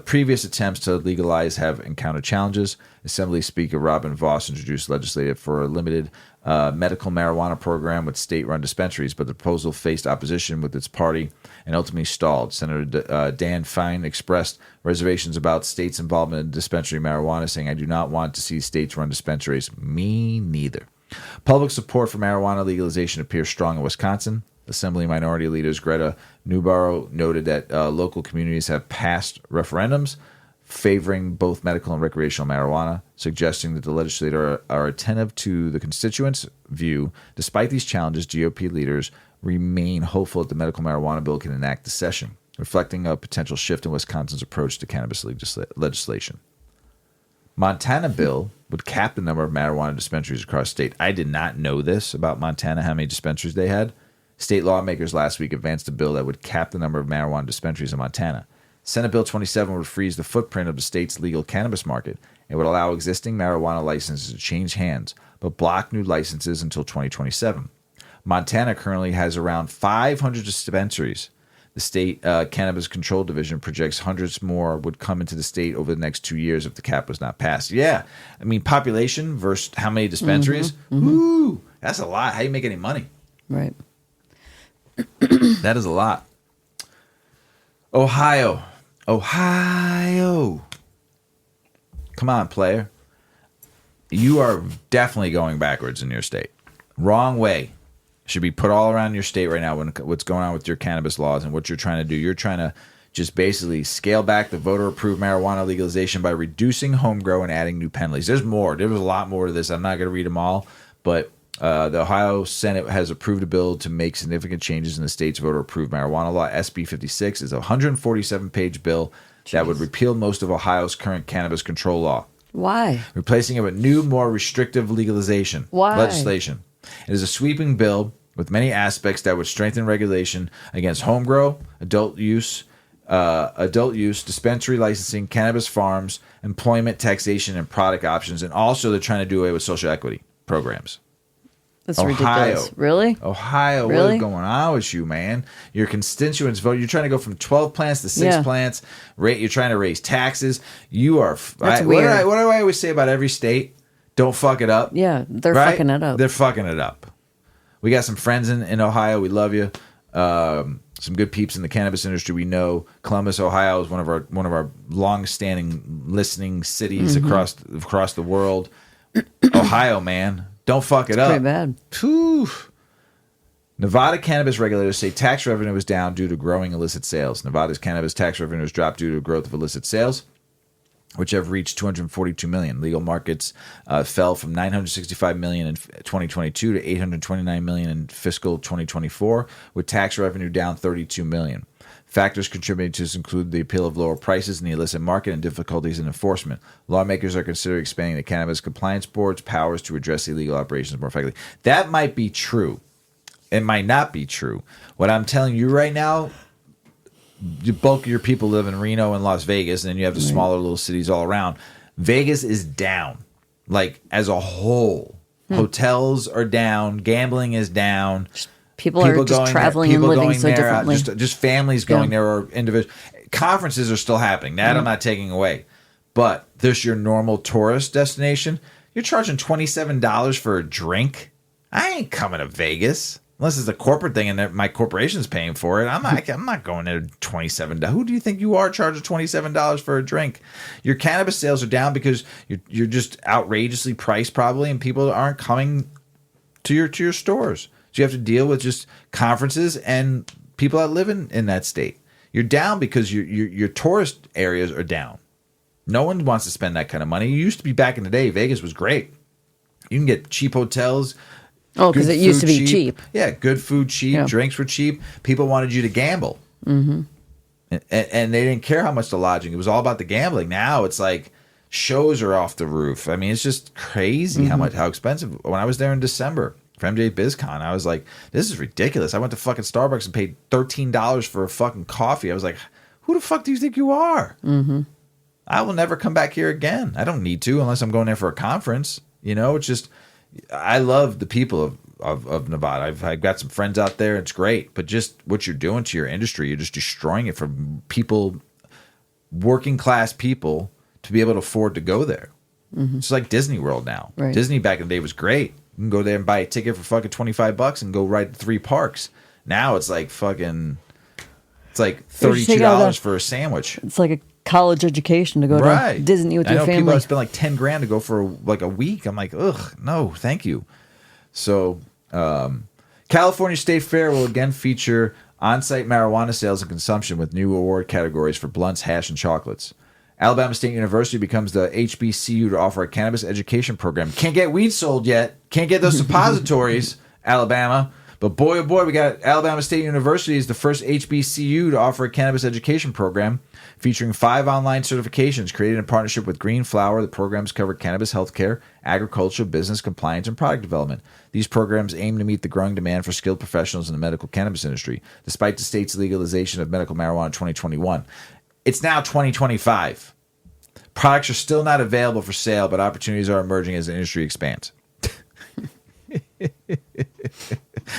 Previous attempts to legalize have encountered challenges. Assembly Speaker Robin Voss introduced legislation for a limited medical marijuana program with state-run dispensaries, but the proposal faced opposition with its party and ultimately stalled. Senator Dan Fine expressed reservations about states' involvement in dispensary marijuana, saying, "I do not want to see states-run dispensaries." Me neither. Public support for marijuana legalization appears strong in Wisconsin. Assembly Minority Leaders Greta Newborough noted that local communities have passed referendums favoring both medical and recreational marijuana, suggesting that the legislators are attentive to the constituents' view. Despite these challenges, GOP leaders remain hopeful that the medical marijuana bill can enact the session, reflecting a potential shift in Wisconsin's approach to cannabis legislation. Montana bill would cap the number of marijuana dispensaries across state. I did not know this about Montana, how many dispensaries they had. State lawmakers last week advanced a bill that would cap the number of marijuana dispensaries in Montana. Senate Bill 27 would freeze the footprint of the state's legal cannabis market. It would allow existing marijuana licenses to change hands, but block new licenses until 2027. Montana currently has around 500 dispensaries. The state Cannabis Control Division projects hundreds more would come into the state over the next 2 years if the cap was not passed. Yeah, I mean, population versus how many dispensaries? Ooh, that's a lot. How do you make any money? Right. That is a lot. Ohio. Come on, player. You are definitely going backwards in your state. Wrong way. Should be put all around your state right now when what's going on with your cannabis laws and what you're trying to do. You're trying to just basically scale back the voter-approved marijuana legalization by reducing home grow and adding new penalties. There's more. There was a lot more to this. I'm not going to read them all, but the Ohio Senate has approved a bill to make significant changes in the state's voter-approved marijuana law. SB 56 is a 147-page bill that would repeal most of Ohio's current cannabis control law. Why? Replacing it with new, more restrictive legislation. Legislation. It is a sweeping bill with many aspects that would strengthen regulation against home grow, adult use, dispensary licensing, cannabis farms, employment, taxation, and product options. And also they're trying to do away with social equity programs. That's Ohio. ridiculous. Really? Ohio, Really? what is going on with you, man? Your constituents vote. You're trying to go from 12 plants to 6 plants. You're trying to raise taxes. You are. That's weird. What do I always say about every state? Don't fuck it up. Yeah, they're fucking it up. They're fucking it up. We got some friends in Ohio. We love you. Some good peeps in the cannabis industry. We know Columbus, Ohio is one of our long-standing listening cities across the world. Ohio, man. Don't fuck it up. Pretty bad. Whew. Nevada cannabis regulators say tax revenue was down due to growing illicit sales. Nevada's cannabis tax revenue has dropped due to growth of illicit sales, which have reached $242 million. Legal markets fell from $965 million in 2022 to $829 million in fiscal 2024, with tax revenue down $32 million. Factors contributing to this include the appeal of lower prices in the illicit market and difficulties in enforcement. Lawmakers are considering expanding the Cannabis Compliance Board's powers to address illegal operations more effectively. That might be true. It might not be true. What I'm telling you right now, the bulk of your people live in Reno and Las Vegas, and then you have the smaller little cities all around. Vegas is down, like as a whole. Hotels are down. Gambling is down. People are just traveling and living so differently. Just families going there or individual conferences are still happening. That I'm not taking away. But there's your normal tourist destination. You're charging $27 for a drink. I ain't coming to Vegas unless it's a corporate thing and my corporation's paying for it. I'm not going there $27. Who do you think you are charging $27 for a drink? Your cannabis sales are down because you're just outrageously priced probably, and people aren't coming to your stores. So you have to deal with just conferences and people that live in that state. You're down because your tourist areas are down. No one wants to spend that kind of money. You used to be back in the day. Vegas was great. You can get cheap hotels. Oh, because it used to be cheap. Yeah, good food cheap. Yeah. Drinks were cheap. People wanted you to gamble. Mm-hmm. And they didn't care how much the lodging. It was all about the gambling. Now it's like shows are off the roof. I mean, it's just crazy how expensive. When I was there in December for MJ BizCon, I was like, this is ridiculous. I went to fucking Starbucks and paid $13 for a fucking coffee. I was like, who the fuck do you think you are? Mm-hmm. I will never come back here again. I don't need to unless I'm going there for a conference. You know, it's just, I love the people of Nevada. I've got some friends out there. It's great. But just what you're doing to your industry, you're just destroying it for people, working class people, to be able to afford to go there. Mm-hmm. It's like Disney World now. Right. Disney back in the day was great. You can go there and buy a ticket for fucking $25 and go right to 3 parks. Now it's like fucking, it's like $32 for a sandwich. It's like a college education to go to Disney with your family. People have spent like $10,000 to go for like a week. I'm like, ugh, no, thank you. So, California State Fair will again feature on-site marijuana sales and consumption with new award categories for blunts, hash, and chocolates. Alabama State University becomes the HBCU to offer a cannabis education program. Can't get weed sold yet. Can't get those suppositories, Alabama. But boy, oh boy, we got Alabama State University is the first HBCU to offer a cannabis education program featuring 5 online certifications created in partnership with Green Flower. The programs cover cannabis healthcare, agriculture, business, compliance, and product development. These programs aim to meet the growing demand for skilled professionals in the medical cannabis industry, despite the state's legalization of medical marijuana in 2021. It's now 2025. Products are still not available for sale, but opportunities are emerging as the industry expands.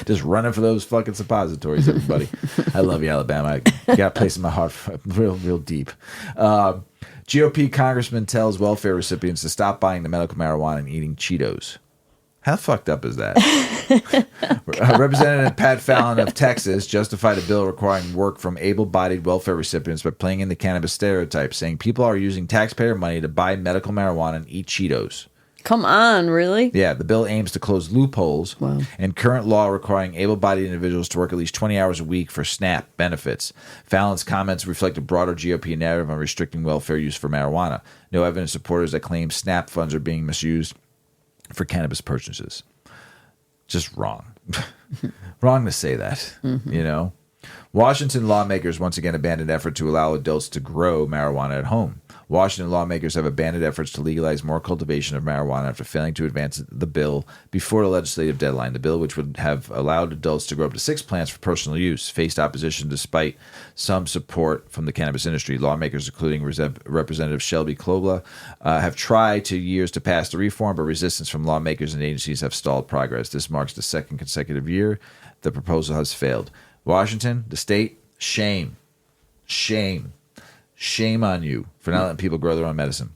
Just running for those fucking suppositories, everybody. I love you, Alabama. I got a place in my heart real deep. GOP congressman tells welfare recipients to stop buying the medical marijuana and eating Cheetos. How fucked up is that? Representative Pat Fallon of Texas justified a bill requiring work from able-bodied welfare recipients by playing into cannabis stereotypes, saying people are using taxpayer money to buy medical marijuana and eat Cheetos. Come on, really? Yeah, the bill aims to close loopholes in current law requiring able-bodied individuals to work at least 20 hours a week for SNAP benefits. Fallon's comments reflect a broader GOP narrative on restricting welfare use for marijuana. No evidence supporters that claim SNAP funds are being misused for cannabis purchases. Just wrong. Wrong to say that, you know. Washington lawmakers once again abandoned effort to allow adults to grow marijuana at home. Washington lawmakers have abandoned efforts to legalize more cultivation of marijuana after failing to advance the bill before the legislative deadline. The bill, which would have allowed adults to grow up to 6 plants for personal use, faced opposition despite some support from the cannabis industry. Lawmakers, including Representative Shelby Klobla, have tried for years to pass the reform, but resistance from lawmakers and agencies have stalled progress. This marks the second consecutive year the proposal has failed. Washington, the state, shame. Shame. Shame on you for not letting people grow their own medicine.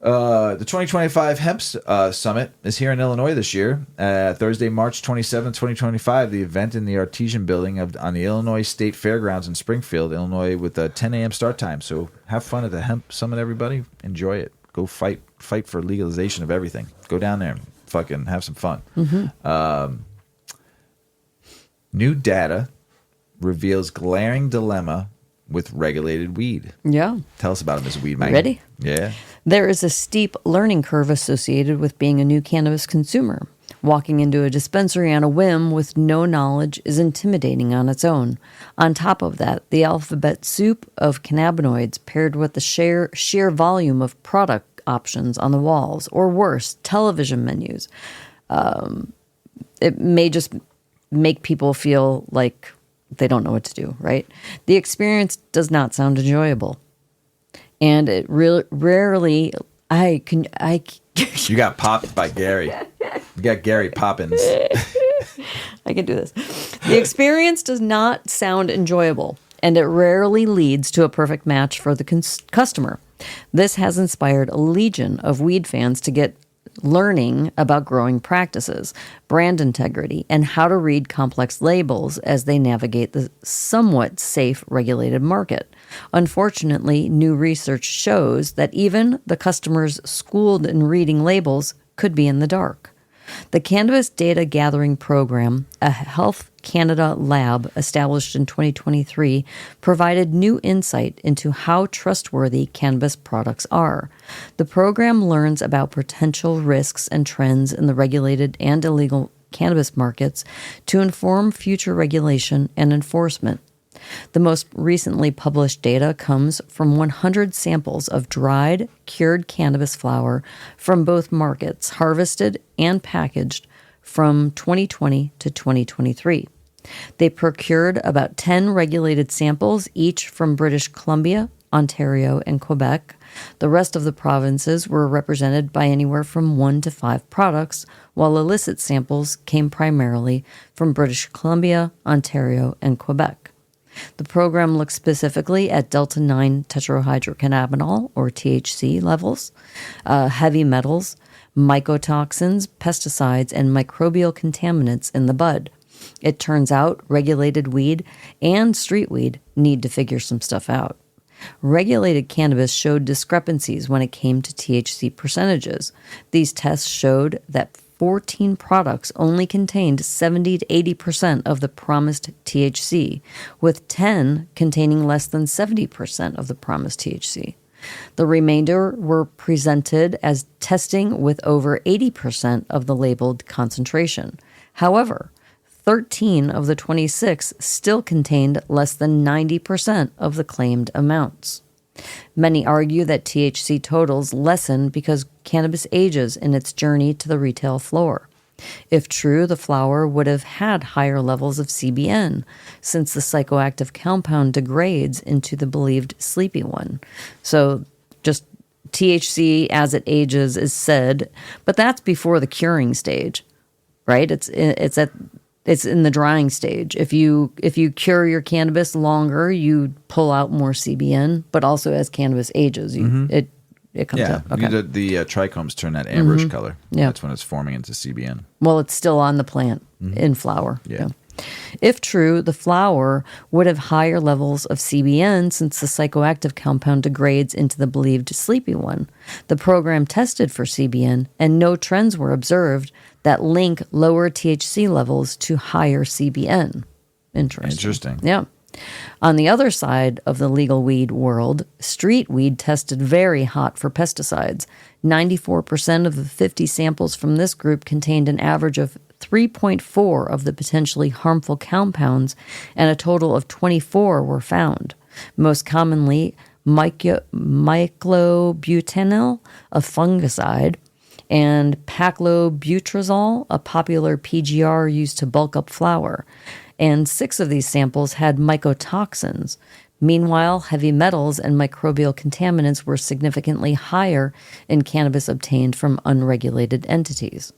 The 2025 Hemp Summit is here in Illinois this year. Thursday, March 27, 2025, the event in the Artesian Building on the Illinois State Fairgrounds in Springfield, Illinois, with a 10 a.m. start time. So have fun at the Hemp Summit, everybody. Enjoy it. Go fight for legalization of everything. Go down there and fucking have some fun. New data reveals glaring dilemma with regulated weed. Yeah. Tell us about it, Mrs. Weedman. Ready? Yeah. There is a steep learning curve associated with being a new cannabis consumer. Walking into a dispensary on a whim with no knowledge is intimidating on its own. On top of that, the alphabet soup of cannabinoids paired with the sheer volume of product options on the walls, or worse, television menus. It may just make people feel like they don't know what to do, right? The experience does not sound enjoyable. And it rarely, You got popped by Gary. You got Gary Poppins. I can do this. The experience does not sound enjoyable, and it rarely leads to a perfect match for the customer. This has inspired a legion of weed fans to get learning about growing practices, brand integrity, and how to read complex labels as they navigate the somewhat safe regulated market. Unfortunately, new research shows that even the customers schooled in reading labels could be in the dark. The Cannabis Data Gathering Program, a health Canada lab established in 2023 provided new insight into how trustworthy cannabis products are. The program learns about potential risks and trends in the regulated and illegal cannabis markets to inform future regulation and enforcement. The most recently published data comes from 100 samples of dried, cured cannabis flower from both markets, harvested and packaged from 2020 to 2023. They procured about 10 regulated samples, each from British Columbia, Ontario, and Quebec. The rest of the provinces were represented by anywhere from 1 to 5 products, while illicit samples came primarily from British Columbia, Ontario, and Quebec. The program looks specifically at Delta-9 tetrahydrocannabinol, or THC, levels, heavy metals, mycotoxins, pesticides, and microbial contaminants in the bud. It turns out regulated weed and street weed need to figure some stuff out. Regulated cannabis showed discrepancies when it came to THC percentages. These tests showed that 14 products only contained 70 to 80% of the promised THC, with 10 containing less than 70% of the promised THC. The remainder were presented as testing with over 80% of the labeled concentration. However, 13 of the 26 still contained less than 90% of the claimed amounts. Many argue that THC totals lessen because cannabis ages in its journey to the retail floor. If true, the flower would have had higher levels of CBN, since the psychoactive compound degrades into the believed sleepy one. So just THC as it ages is said, but that's before the curing stage, right? It's in the drying stage. If you cure your cannabis longer, you pull out more CBN, but also as cannabis ages, it comes out. Okay. The trichomes turn that amberish color. Yeah. That's when it's forming into CBN. Well, it's still on the plant in flower. Yeah. If true, the flower would have higher levels of CBN since the psychoactive compound degrades into the believed sleepy one. The program tested for CBN, and no trends were observed that link lower THC levels to higher CBN. Interesting. Yeah. On the other side of the legal weed world, street weed tested very hot for pesticides. 94% of the 50 samples from this group contained an average of 3.4 of the potentially harmful compounds, and a total of 24 were found. Most commonly, myclobutanil, a fungicide, and paclobutrazol, a popular PGR used to bulk up flour. And 6 of these samples had mycotoxins. Meanwhile, heavy metals and microbial contaminants were significantly higher in cannabis obtained from unregulated entities.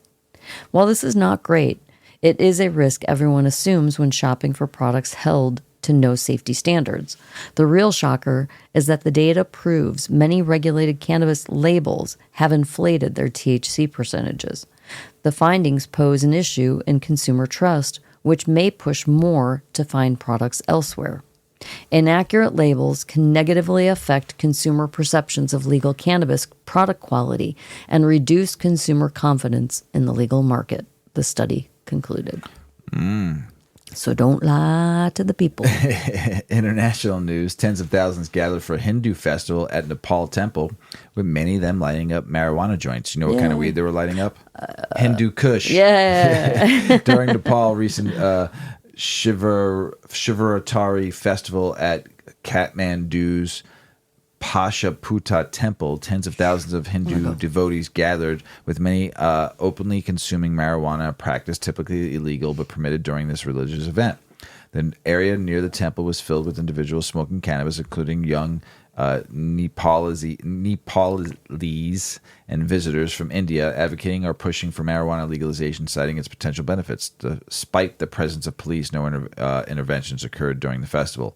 While this is not great, it is a risk everyone assumes when shopping for products held to no safety standards. The real shocker is that the data proves many regulated cannabis labels have inflated their THC percentages. The findings pose an issue in consumer trust, which may push more to find products elsewhere. Inaccurate labels can negatively affect consumer perceptions of legal cannabis product quality and reduce consumer confidence in the legal market, the study concluded. So don't lie to the people. International news. Tens of thousands gathered for a Hindu festival at Nepal temple, with many of them lighting up marijuana joints. You know what kind of weed they were lighting up? Hindu Kush. Yeah. During Nepal recent Shivaratari festival at Kathmandu's Pashaputa temple, tens of thousands of Hindu devotees gathered, with many openly consuming marijuana, a practice typically illegal but permitted during this religious event. The area near the temple was filled with individuals smoking cannabis, including young Nepalese and visitors from India, advocating or pushing for marijuana legalization, citing its potential benefits. Despite the presence of police, no interventions occurred during the festival.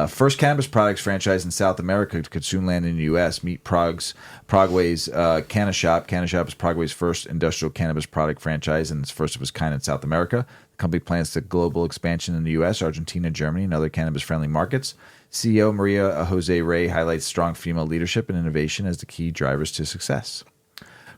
First cannabis products franchise in South America to consume land in the U.S. Meet Prague's Canna Shop. Canna Shop is Prague's first industrial cannabis product franchise, and it's first of its kind in South America. The company plans to global expansion in the U.S., Argentina, Germany, and other cannabis-friendly markets. CEO Maria Jose Rey highlights strong female leadership and innovation as the key drivers to success.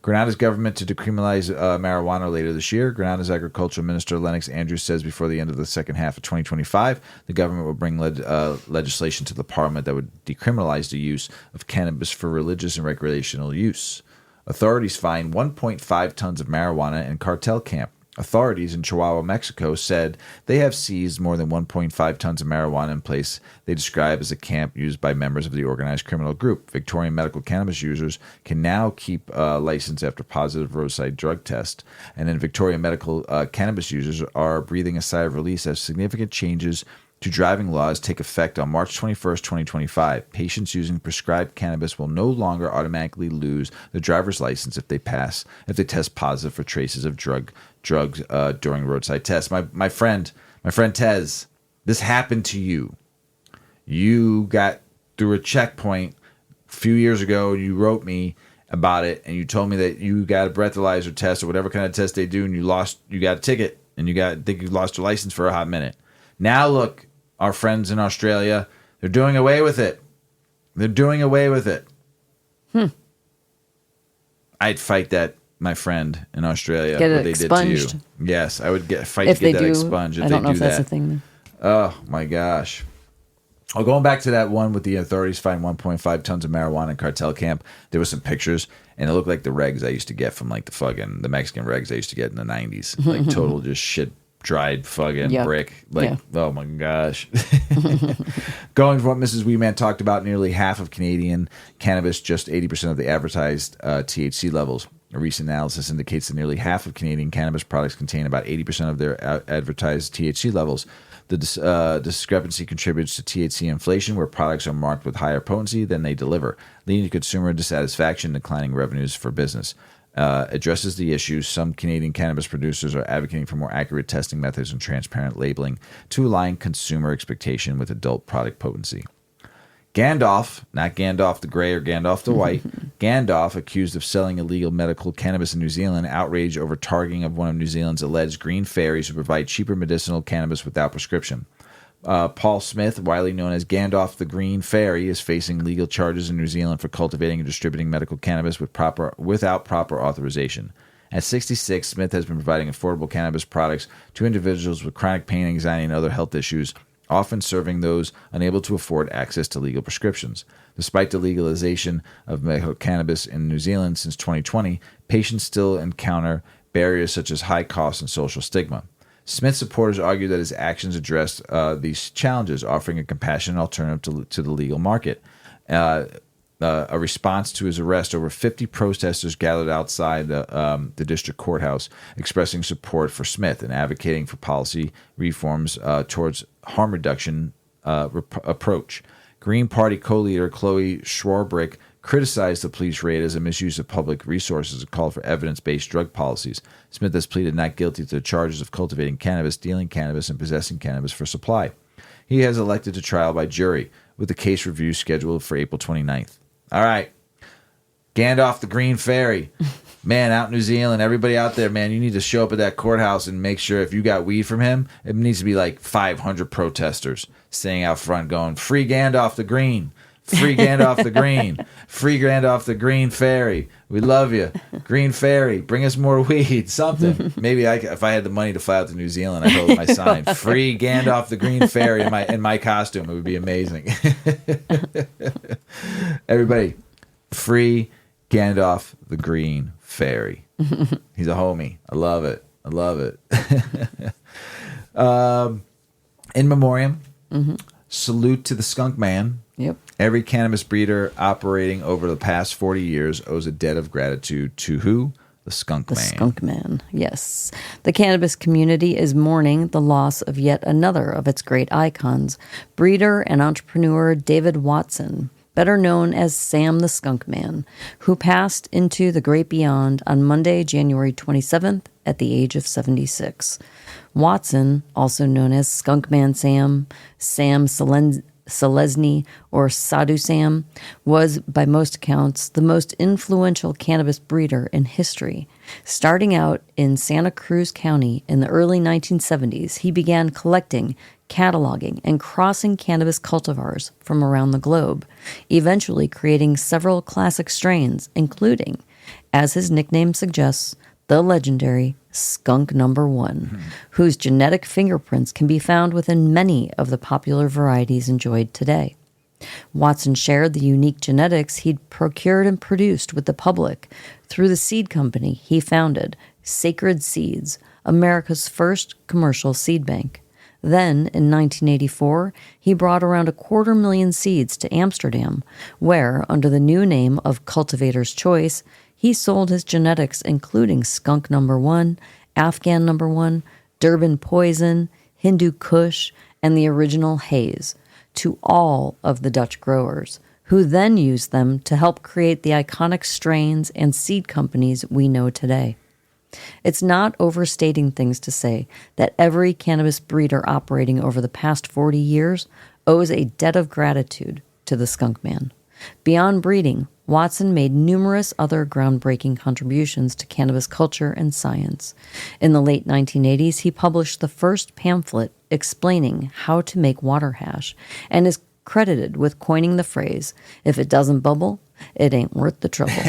Grenada's government to decriminalize marijuana later this year. Grenada's agricultural minister Lennox Andrews says before the end of the second half of 2025, the government will bring legislation to the parliament that would decriminalize the use of cannabis for religious and recreational use. Authorities find 1.5 tons of marijuana in cartel camp. Authorities in Chihuahua, Mexico, said they have seized more than 1.5 tons of marijuana in place they describe as a camp used by members of the organized criminal group. Victorian medical cannabis users can now keep a license after positive roadside drug test. And then Victorian medical cannabis users are breathing a sigh of release as significant changes to driving laws take effect on March 21st, 2025. Patients using prescribed cannabis will no longer automatically lose their driver's license if they test positive for traces of drugs during roadside tests. My friend Tez, this happened to you. You got through a checkpoint a few years ago. You wrote me about it, and you told me that you got a breathalyzer test or whatever kind of test they do, and you got a ticket, and I think you lost your license for a hot minute. Now look, our friends in Australia, they're doing away with it. I'd fight that, my friend in Australia, get what it they expunged. did to you. Yes, I would fight to get that expunged if I don't know they if do that's that. a thing. Oh my gosh. Oh, going back to that one with the authorities find 1.5 tons of marijuana in cartel camp, there was some pictures, and it looked like the regs I used to get from like the Mexican regs I used to get in the 90s. Like total just shit. Dried fucking brick. Oh my gosh. Going from what Mrs. Weedman talked about, nearly half of Canadian cannabis, just 80% of the advertised THC levels. A recent analysis indicates that nearly half of Canadian cannabis products contain about 80% of their advertised THC levels. The discrepancy contributes to THC inflation, where products are marked with higher potency than they deliver, leading to consumer dissatisfaction and declining revenues for business. Addresses the issue. Some Canadian cannabis producers are advocating for more accurate testing methods and transparent labeling to align consumer expectation with adult product potency. Gandalf, not Gandalf the Grey or Gandalf the White, Gandalf, accused of selling illegal medical cannabis in New Zealand, outrage over targeting of one of New Zealand's alleged green fairies who provide cheaper medicinal cannabis without prescription. Paul Smith, widely known as Gandalf the Green Fairy, is facing legal charges in New Zealand for cultivating and distributing medical cannabis without proper authorization. At 66, Smith has been providing affordable cannabis products to individuals with chronic pain, anxiety, and other health issues, often serving those unable to afford access to legal prescriptions. Despite the legalization of medical cannabis in New Zealand since 2020, patients still encounter barriers such as high costs and social stigma. Smith's supporters argue that his actions addressed these challenges, offering a compassionate alternative to the legal market. A response to his arrest, over 50 protesters gathered outside the district courthouse, expressing support for Smith and advocating for policy reforms towards harm reduction approach. Green Party co-leader Chloe Schwarbrick criticized the police raid as a misuse of public resources and called for evidence-based drug policies. Smith has pleaded not guilty to the charges of cultivating cannabis, dealing cannabis, and possessing cannabis for supply. He has elected to trial by jury, with the case review scheduled for April 29th. All right. Gandalf the Green Fairy. Man, out in New Zealand, everybody out there, man, you need to show up at that courthouse and make sure if you got weed from him, it needs to be like 500 protesters staying out front going, free Gandalf the Green. Free Gandalf the Green. Free Gandalf the Green Fairy. We love you. Green Fairy. Bring us more weed. Something. Maybe if I had the money to fly out to New Zealand, I'd hold my sign. Free Gandalf the Green Fairy in my costume. It would be amazing. Everybody, free Gandalf the Green Fairy. He's a homie. I love it. I love it. In memoriam, salute to the skunk man. Yep. Every cannabis breeder operating over the past 40 years owes a debt of gratitude to who? The skunk man. The skunk man, yes. The cannabis community is mourning the loss of yet another of its great icons, breeder and entrepreneur David Watson, better known as Sam the Skunk Man, who passed into the great beyond on Monday, January 27th at the age of 76. Watson, also known as Skunk Man Sam, Sam Selesny, or Sadhu Sam, was, by most accounts, the most influential cannabis breeder in history. Starting out in Santa Cruz County in the early 1970s, he began collecting, cataloging, and crossing cannabis cultivars from around the globe, eventually creating several classic strains, including as his nickname suggests, the legendary skunk number 1, whose genetic fingerprints can be found within many of the popular varieties enjoyed today. Watson shared the unique genetics he'd procured and produced with the public through the seed company he founded, Sacred Seeds, America's first commercial seed bank. Then, in 1984, he brought around 250,000 seeds to Amsterdam, where, under the new name of Cultivator's Choice, he sold his genetics including skunk number 1, Afghan number 1, Durban Poison, Hindu Kush, and the original Haze, to all of the Dutch growers, who then used them to help create the iconic strains and seed companies we know today. It's not overstating things to say that every cannabis breeder operating over the past 40 years owes a debt of gratitude to the skunk man. Beyond breeding, Watson made numerous other groundbreaking contributions to cannabis culture and science. In the late 1980s, he published the first pamphlet explaining how to make water hash and is credited with coining the phrase, "If it doesn't bubble, it ain't worth the trouble."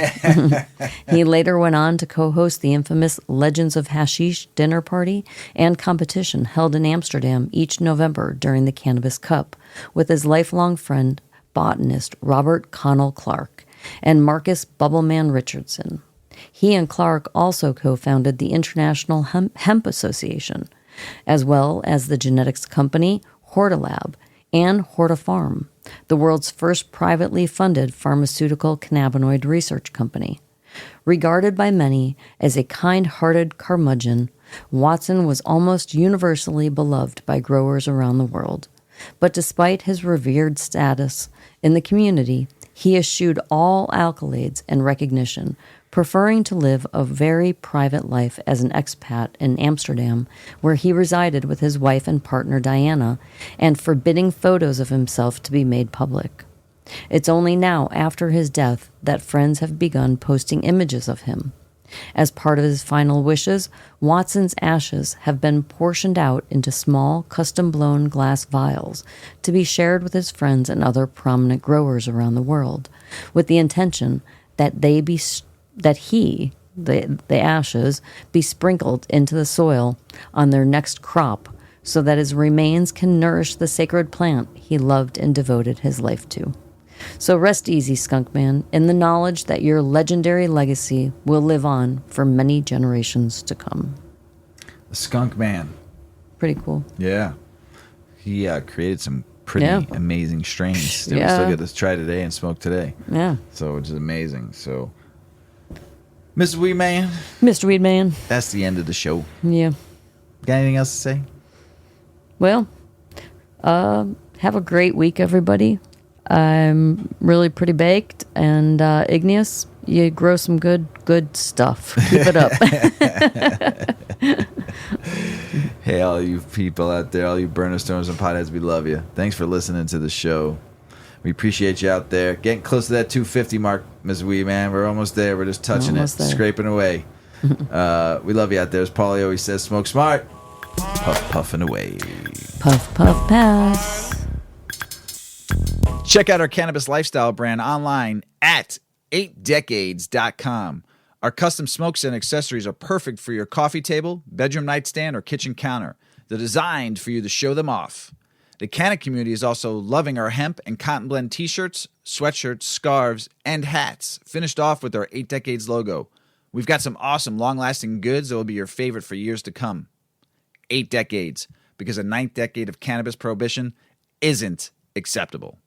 He later went on to co-host the infamous Legends of Hashish dinner party and competition held in Amsterdam each November during the Cannabis Cup with his lifelong friend, botanist Robert Connell Clark, and Marcus Bubbleman Richardson. He and Clark also co-founded the International Hemp Association, as well as the genetics company Hortilab and Hortifarm, the world's first privately funded pharmaceutical cannabinoid research company. Regarded by many as a kind-hearted curmudgeon, Watson was almost universally beloved by growers around the world. But despite his revered status in the community, he eschewed all accolades and recognition, preferring to live a very private life as an expat in Amsterdam, where he resided with his wife and partner Diana, and forbidding photos of himself to be made public. It's only now, after his death, that friends have begun posting images of him. As part of his final wishes, Watson's ashes have been portioned out into small, custom-blown glass vials to be shared with his friends and other prominent growers around the world, with the intention that the ashes, be sprinkled into the soil on their next crop so that his remains can nourish the sacred plant he loved and devoted his life to. So rest easy, Skunk Man, in the knowledge that your legendary legacy will live on for many generations to come. The Skunk Man. Pretty cool. Yeah. He created some pretty amazing strains that we still get to try today and smoke today. Yeah. So, which is amazing. So, Mr. Weedman. Mr. Weedman. That's the end of the show. Yeah. Got anything else to say? Well, have a great week, everybody. I'm really pretty baked, and Ignius, you grow some good stuff. Keep it up. Hey, all you people out there, all you burner stones and potheads, we love you. Thanks for listening to the show. We appreciate you out there. Getting close to that 250 mark, Ms. Wee, man. We're almost there. We're just touching it, scraping away. We love you out there. As Paulie always says, smoke smart. Puff, puffing away. Puff, puff, pass. Check out our cannabis lifestyle brand online at 8decades.com. Our custom smokes and accessories are perfect for your coffee table, bedroom nightstand, or kitchen counter. They're designed for you to show them off. The Canna community is also loving our hemp and cotton blend t-shirts, sweatshirts, scarves, and hats, finished off with our 8 Decades logo. We've got some awesome long-lasting goods that will be your favorite for years to come. 8 Decades, because a 9th decade of cannabis prohibition isn't acceptable.